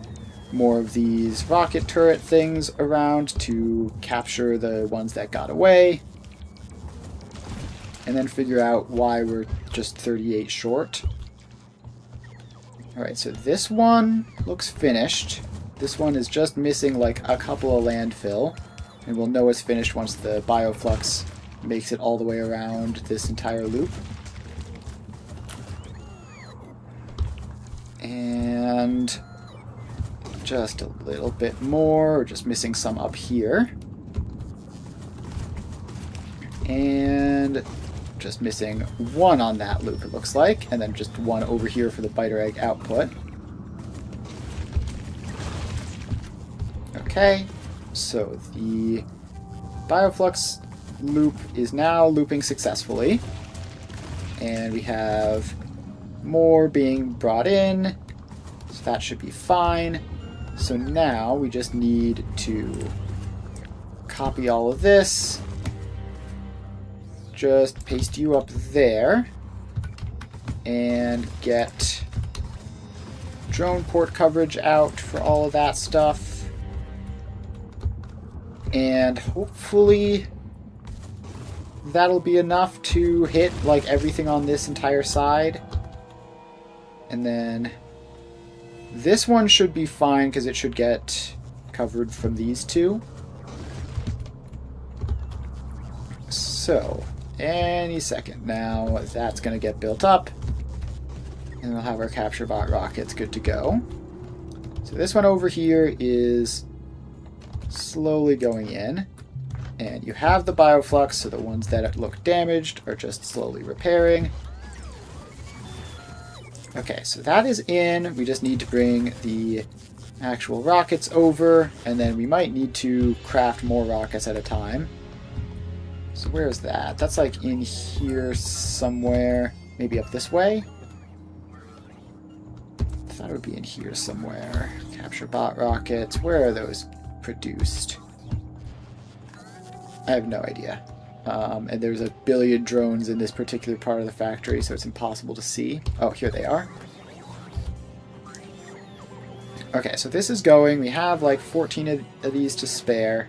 more of these rocket turret things around to capture the ones that got away, and then figure out why we're just 38 short. Alright, so this one looks finished. This one is just missing like a couple of landfill, and we'll know it's finished once the bioflux makes it all the way around this entire loop. And just a little bit more, just missing some up here. And just missing one on that loop, it looks like, and then just one over here for the biter egg output. Okay, so the bioflux loop is now looping successfully, and we have more being brought in, so that should be fine. So now we just need to copy all of this, just paste you up there, and get drone port coverage out for all of that stuff. And hopefully that'll be enough to hit like everything on this entire side. And then this one should be fine because it should get covered from these two. So any second now that's going to get built up, and we'll have our capture bot rockets good to go. So this one over here is slowly going in, and you have the bioflux, so the ones that look damaged are just slowly repairing. Okay, so that is in. We just need to bring the actual rockets over, and then we might need to craft more rockets at a time. So where's that? That's like in here somewhere. Maybe up this way? I thought it would be in here somewhere. Capture bot rockets. Where are those produced? I have no idea. And there's a billion drones in this particular part of the factory, so it's impossible to see. Oh, here they are. Okay, so this is going. We have like 14 of these to spare.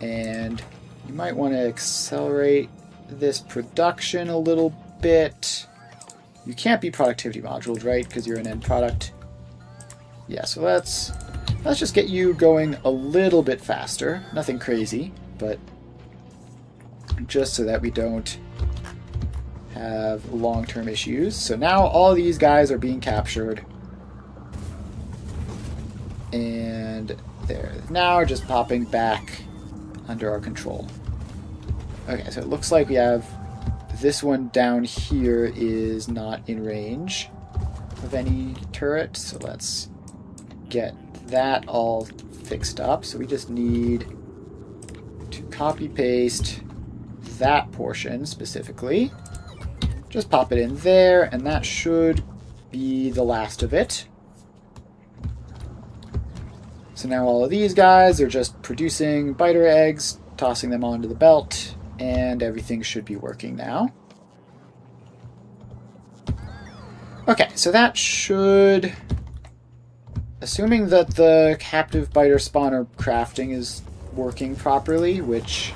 And you might want to accelerate this production a little bit. You can't be productivity modules, right? Because you're an end product. Yeah, so let's just get you going a little bit faster. Nothing crazy, but just so that we don't have long-term issues. So now all of these guys are being captured. And they're now just popping back under our control. Okay, so it looks like we have this one down here is not in range of any turret. So let's get that all fixed up. So we just need to copy-paste that portion specifically. Just pop it in there, and that should be the last of it. So now all of these guys are just producing biter eggs, tossing them onto the belt, and everything should be working now. Okay, so that should, assuming that the captive biter spawner crafting is working properly, which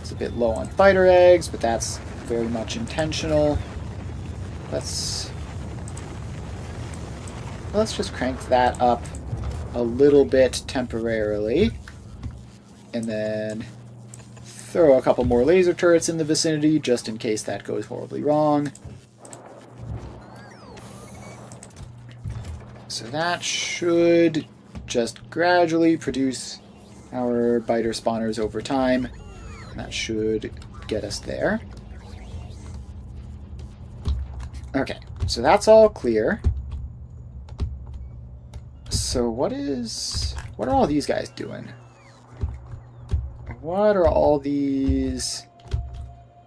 is a bit low on biter eggs, but that's very much intentional. Let's just crank that up a little bit temporarily, and then throw a couple more laser turrets in the vicinity just in case that goes horribly wrong. So that should just gradually produce our biter spawners over time. And that should get us there. Okay, so that's all clear. So what are all these guys doing? What are all these?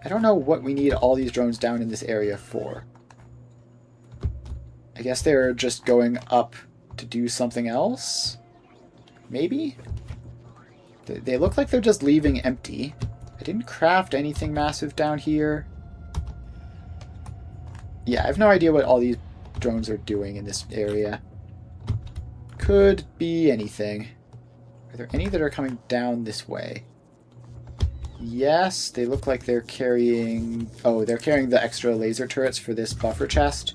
I don't know what we need all these drones down in this area for. I guess they're just going up to do something else? Maybe? They look like they're just leaving empty. I didn't craft anything massive down here. Yeah, I have no idea what all these drones are doing in this area. Could be anything. Are there any that are coming down this way? Yes, they look like they're carrying... Oh, they're carrying the extra laser turrets for this buffer chest.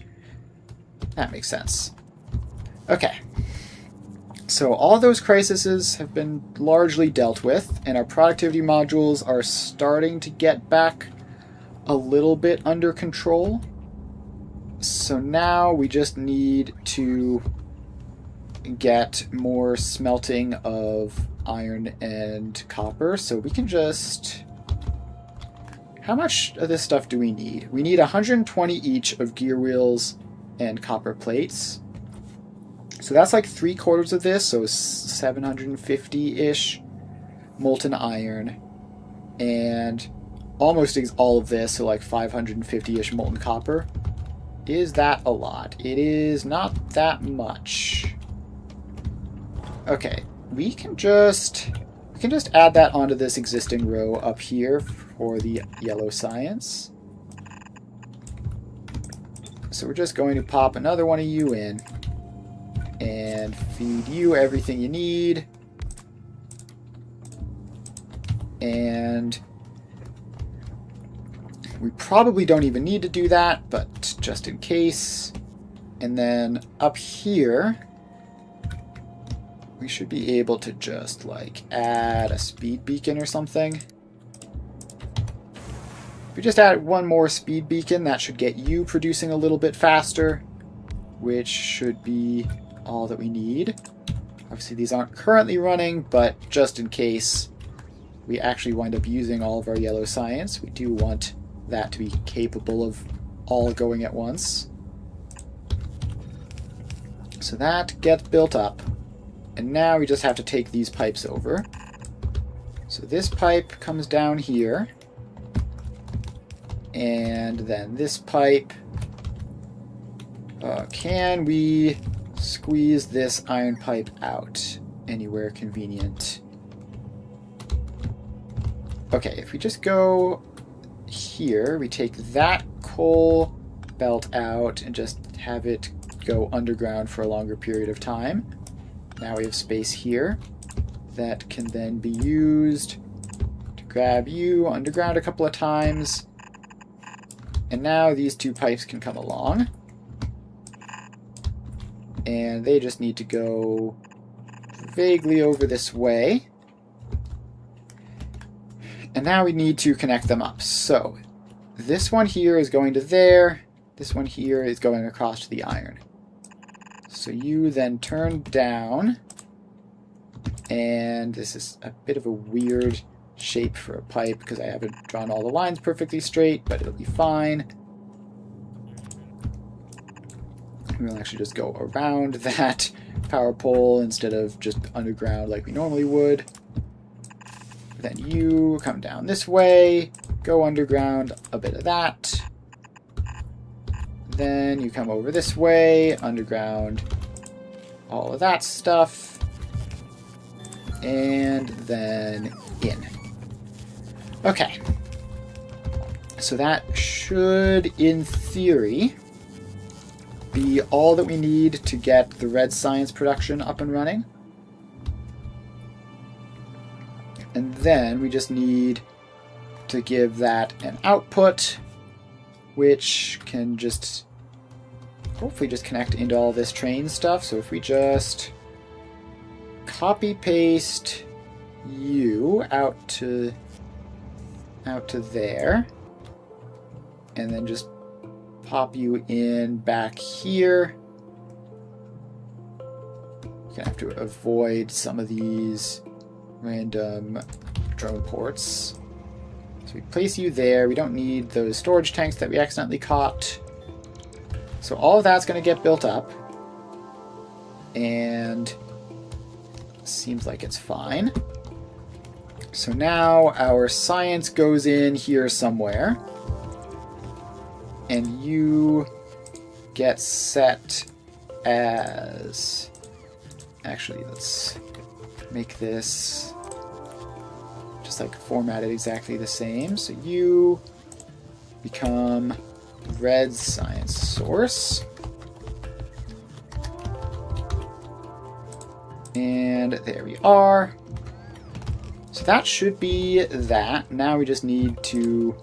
That makes sense. Okay. So all those crises have been largely dealt with, and our productivity modules are starting to get back a little bit under control. So now we just need to get more smelting of iron and copper. So we can just... How much of this stuff do we need? We need 120 each of gear wheels and copper plates. So that's like 3/4 of this, so 750-ish molten iron. And almost all of this, so like 550-ish molten copper. Is that a lot? It is not that much. Okay, we can just add that onto this existing row up here for the yellow science. So we're just going to pop another one of you in and feed you everything you need. And we probably don't even need to do that, but just in case. And then up here, we should be able to just like add a speed beacon or something. If we just add one more speed beacon, that should get you producing a little bit faster, which should be all that we need. Obviously these aren't currently running, but just in case we actually wind up using all of our yellow science, we do want that to be capable of all going at once. So that gets built up. And now we just have to take these pipes over. So this pipe comes down here. And then this pipe. Can we squeeze this iron pipe out anywhere convenient? Okay, if we just go here, we take that coal belt out and just have it go underground for a longer period of time. Now we have space here that can then be used to grab you underground a couple of times. And now these two pipes can come along. And they just need to go vaguely over this way. And now we need to connect them up. So this one here is going to there. This one here is going across to the iron. So you then turn down. And this is a bit of a weird shape for a pipe because I haven't drawn all the lines perfectly straight, but it'll be fine. We'll actually just go around that power pole instead of just underground like we normally would. Then you come down this way, go underground a bit of that. Then you come over this way, underground all of that stuff. And then in. Okay. So that should, in theory, be all that we need to get the red science production up and running. And then we just need to give that an output, which can just hopefully just connect into all this train stuff. So if we just copy paste you out to there, and then just pop you in back here. You're gonna have to avoid some of these random drone ports. So we place you there. We don't need those storage tanks that we accidentally caught. So all of that's going to get built up. And seems like it's fine. So now our science goes in here somewhere. And you get set as... Actually, let's make this just like formatted exactly the same. So you become red science source. And there we are. So that should be that. Now we just need to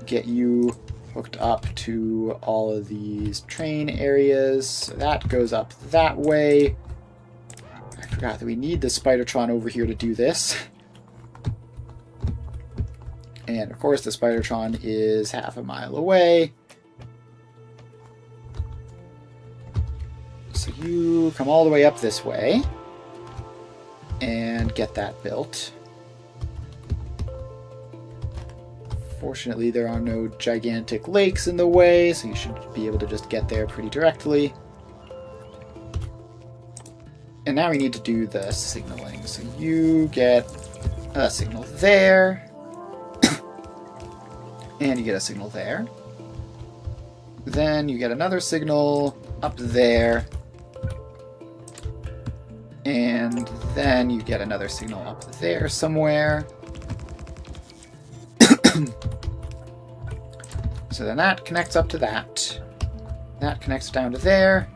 get you hooked up to all of these train areas. So that goes up that way. Forgot that we need the Spidertron over here to do this. And of course the Spidertron is half a mile away. So you come all the way up this way and get that built. Fortunately, there are no gigantic lakes in the way, so you should be able to just get there pretty directly. And now we need to do the signaling. So you get a signal there, and you get a signal there. Then you get another signal up there, and then you get another signal up there somewhere. So then that connects up to that. That connects down to there.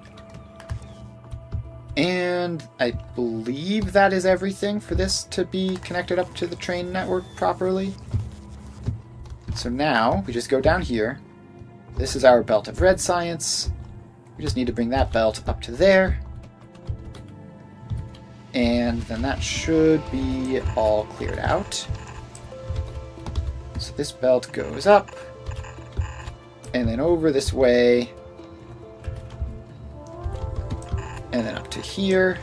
And I believe that is everything for this to be connected up to the train network properly. So now we just go down here. This is our belt of red science. We just need to bring that belt up to there. And then that should be all cleared out. So this belt goes up, and then over this way, and then up to here,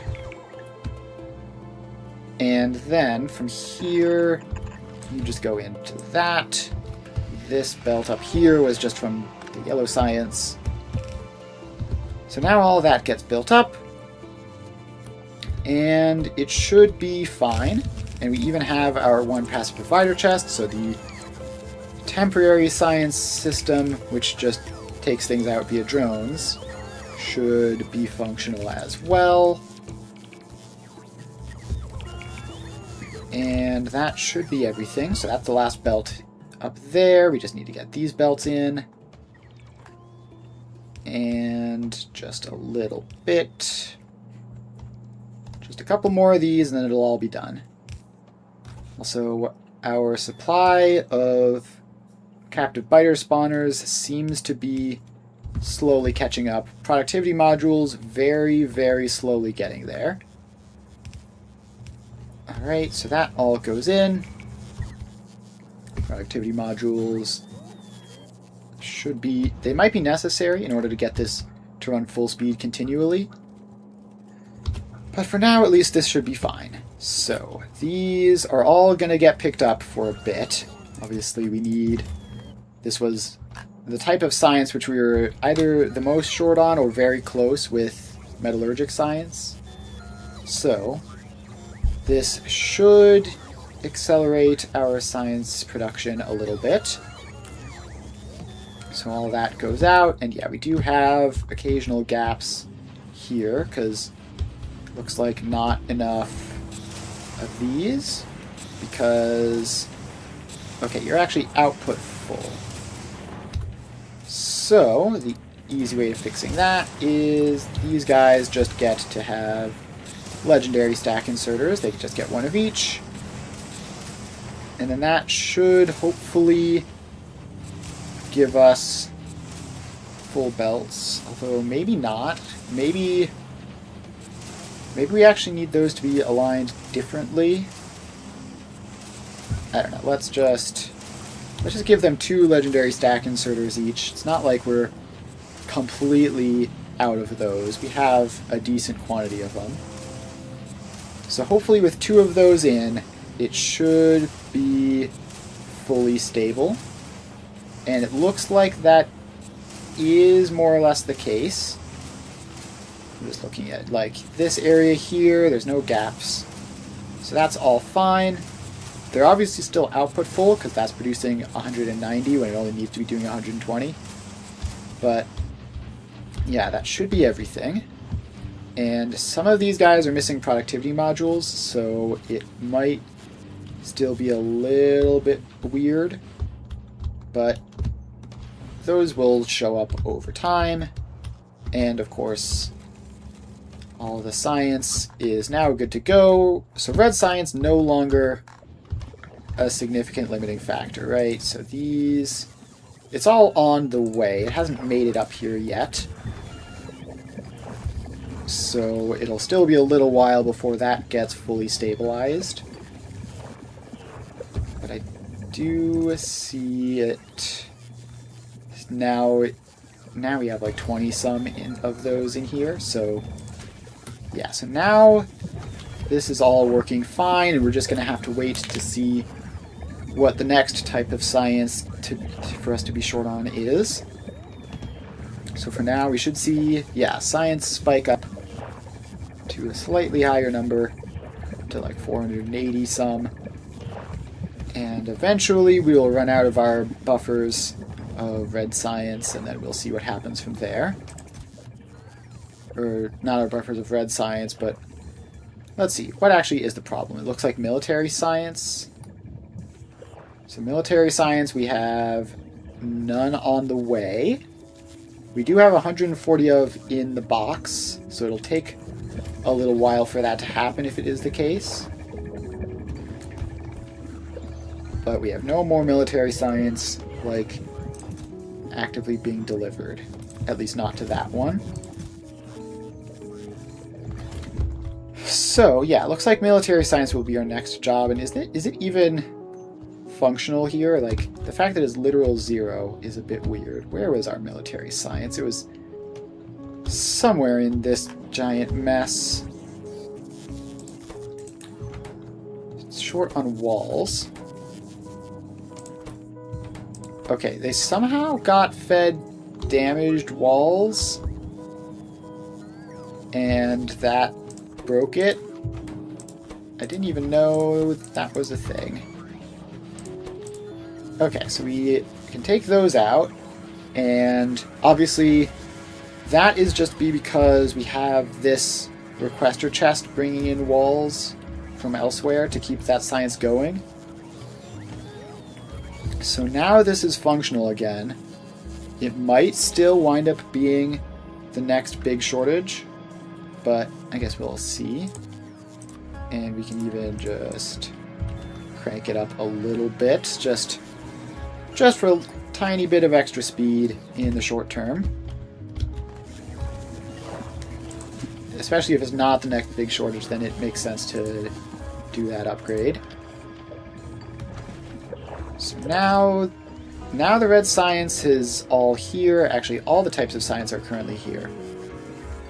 and then from here, you just go into that. This belt up here was just from the yellow science. So now all that gets built up, and it should be fine. And we even have our one passive provider chest, so the temporary science system, which just takes things out via drones, should be functional as well. And that should be everything. So that's the last belt up there. We just need to get these belts in. And just a little bit. Just a couple more of these, and then it'll all be done. Also, our supply of captive biter spawners seems to be slowly catching up. Productivity modules, very, very slowly getting there. Alright, so that all goes in. Productivity modules should be... They might be necessary in order to get this to run full speed continually. But for now, at least, this should be fine. So, these are all going to get picked up for a bit. Obviously, we need... This was the type of science which we were either the most short on or very close with metallurgic science. So, this should accelerate our science production a little bit. So all that goes out, and yeah, we do have occasional gaps here, because it looks like not enough of these, because... Okay, you're actually output full. So, the easy way of fixing that is these guys just get to have legendary stack inserters. They can just get one of each. And then that should hopefully give us full belts. Although maybe not. Maybe we actually need those to be aligned differently. I don't know. Let's just give them 2 legendary stack inserters each. It's not like we're completely out of those. We have a decent quantity of them. So hopefully with 2 of those in, it should be fully stable. And it looks like that is more or less the case. I'm just looking at like this area here, there's no gaps. So that's all fine. They're obviously still output full because that's producing 190 when it only needs to be doing 120. But yeah, that should be everything. And some of these guys are missing productivity modules, so it might still be a little bit weird. But those will show up over time. And of course, all the science is now good to go. So red science no longer a significant limiting factor, right? So these... It's all on the way. It hasn't made it up here yet. So it'll still be a little while before that gets fully stabilized. But I do see it now. Now we have like 20 some of those in here. So yeah, so now this is all working fine, and we're just going to have to wait to see what the next type of science for us to be short on is. So for now, we should see, yeah, science spike up to a slightly higher number, to like 480 some. And eventually we will run out of our buffers of red science, and then we'll see what happens from there. Or not our buffers of red science, but let's see. What actually is the problem? It looks like military science. So military science, we have none on the way. We do have 140 of in the box, so it'll take a little while for that to happen if it is the case. But we have no more military science, like, actively being delivered. At least not to that one. So, yeah, it looks like military science will be our next job, and is it even functional here? Like, the fact that it's literal 0 is a bit weird. Where was our military science? It was somewhere in this giant mess. It's short on walls. Okay, they somehow got fed damaged walls, and that broke it. I didn't even know that was a thing. Okay, so we can take those out, and obviously that is just because we have this requester chest bringing in walls from elsewhere to keep that science going. So now this is functional again. It might still wind up being the next big shortage, but I guess we'll see. And we can even just crank it up a little bit, just for a tiny bit of extra speed in the short term. Especially if it's not the next big shortage, then it makes sense to do that upgrade. So now the red science is all here. Actually, all the types of science are currently here.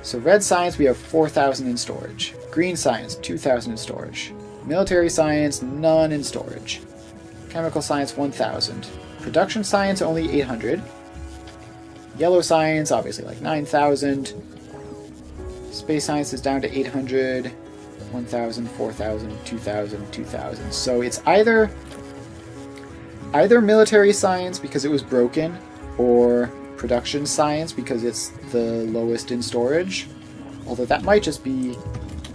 So red science, we have 4,000 in storage. Green science, 2,000 in storage. Military science, none in storage. Chemical science, 1,000. Production science, only 800. Yellow science, obviously like 9,000. Space science is down to 800. 1,000, 4,000, 2,000, 2,000. So it's either military science because it was broken, or production science because it's the lowest in storage. Although that might just be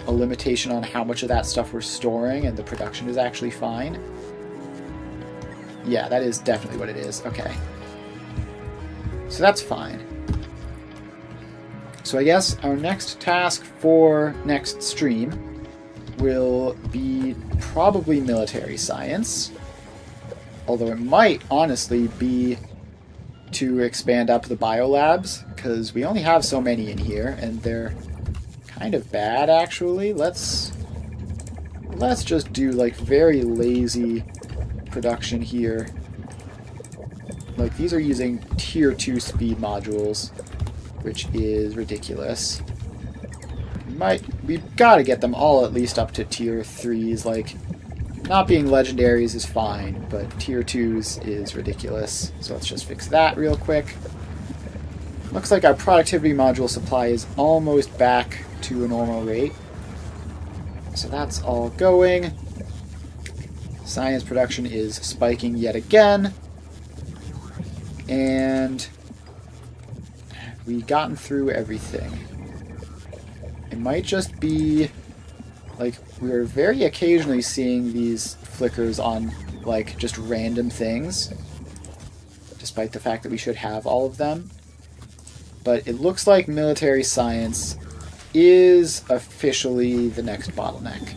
a limitation on how much of that stuff we're storing, and the production is actually fine. Yeah, that is definitely what it is. Okay. So that's fine. So I guess our next task for next stream will be probably military science. Although it might honestly be to expand up the biolabs, because we only have so many in here, and they're kind of bad actually. Let's just do like very lazy production here. Like, these are using tier 2 speed modules, which is ridiculous. We've got to get them all at least up to tier 3s. Like, not being legendaries is fine, but tier 2s is ridiculous. So let's just fix that real quick. Looks like our productivity module supply is almost back to a normal rate. So that's all going. Science production is spiking yet again. And we've gotten through everything. It might just be, like, we're very occasionally seeing these flickers on, like, just random things, despite the fact that we should have all of them. But it looks like military science is officially the next bottleneck.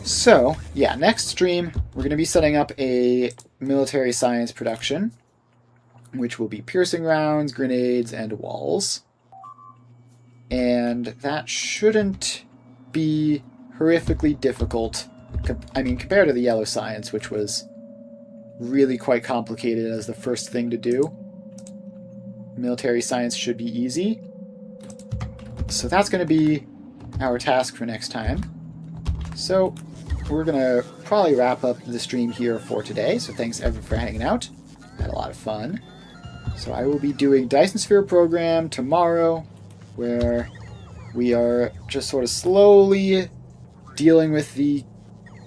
So, yeah, next stream, we're going to be setting up a military science production, which will be piercing rounds, grenades, and walls. and that shouldn't be horrifically difficult. I mean, compared to the yellow science, which was really quite complicated as the first thing to do. Military science should be easy. So that's going to be our task for next time. So we're going to probably wrap up the stream here for today. So thanks everyone for hanging out. Had a lot of fun. So I will be doing Dyson Sphere program tomorrow, where we are just sort of slowly dealing with the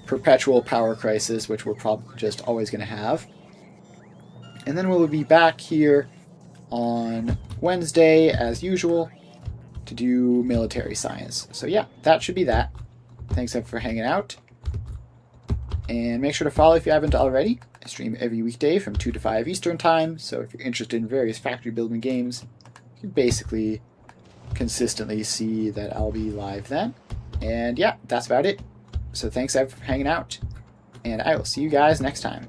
perpetual power crisis, which we're probably just always going to have. And then we'll be back here on Wednesday, as usual, to do military science. So yeah, that should be that. Thanks everyone for hanging out. And make sure to follow if you haven't already. I stream every weekday from 2 to 5 Eastern Time, so if you're interested in various factory building games, you can basically consistently see that I'll be live then. And yeah, that's about it. So thanks everyone for hanging out, and I will see you guys next time.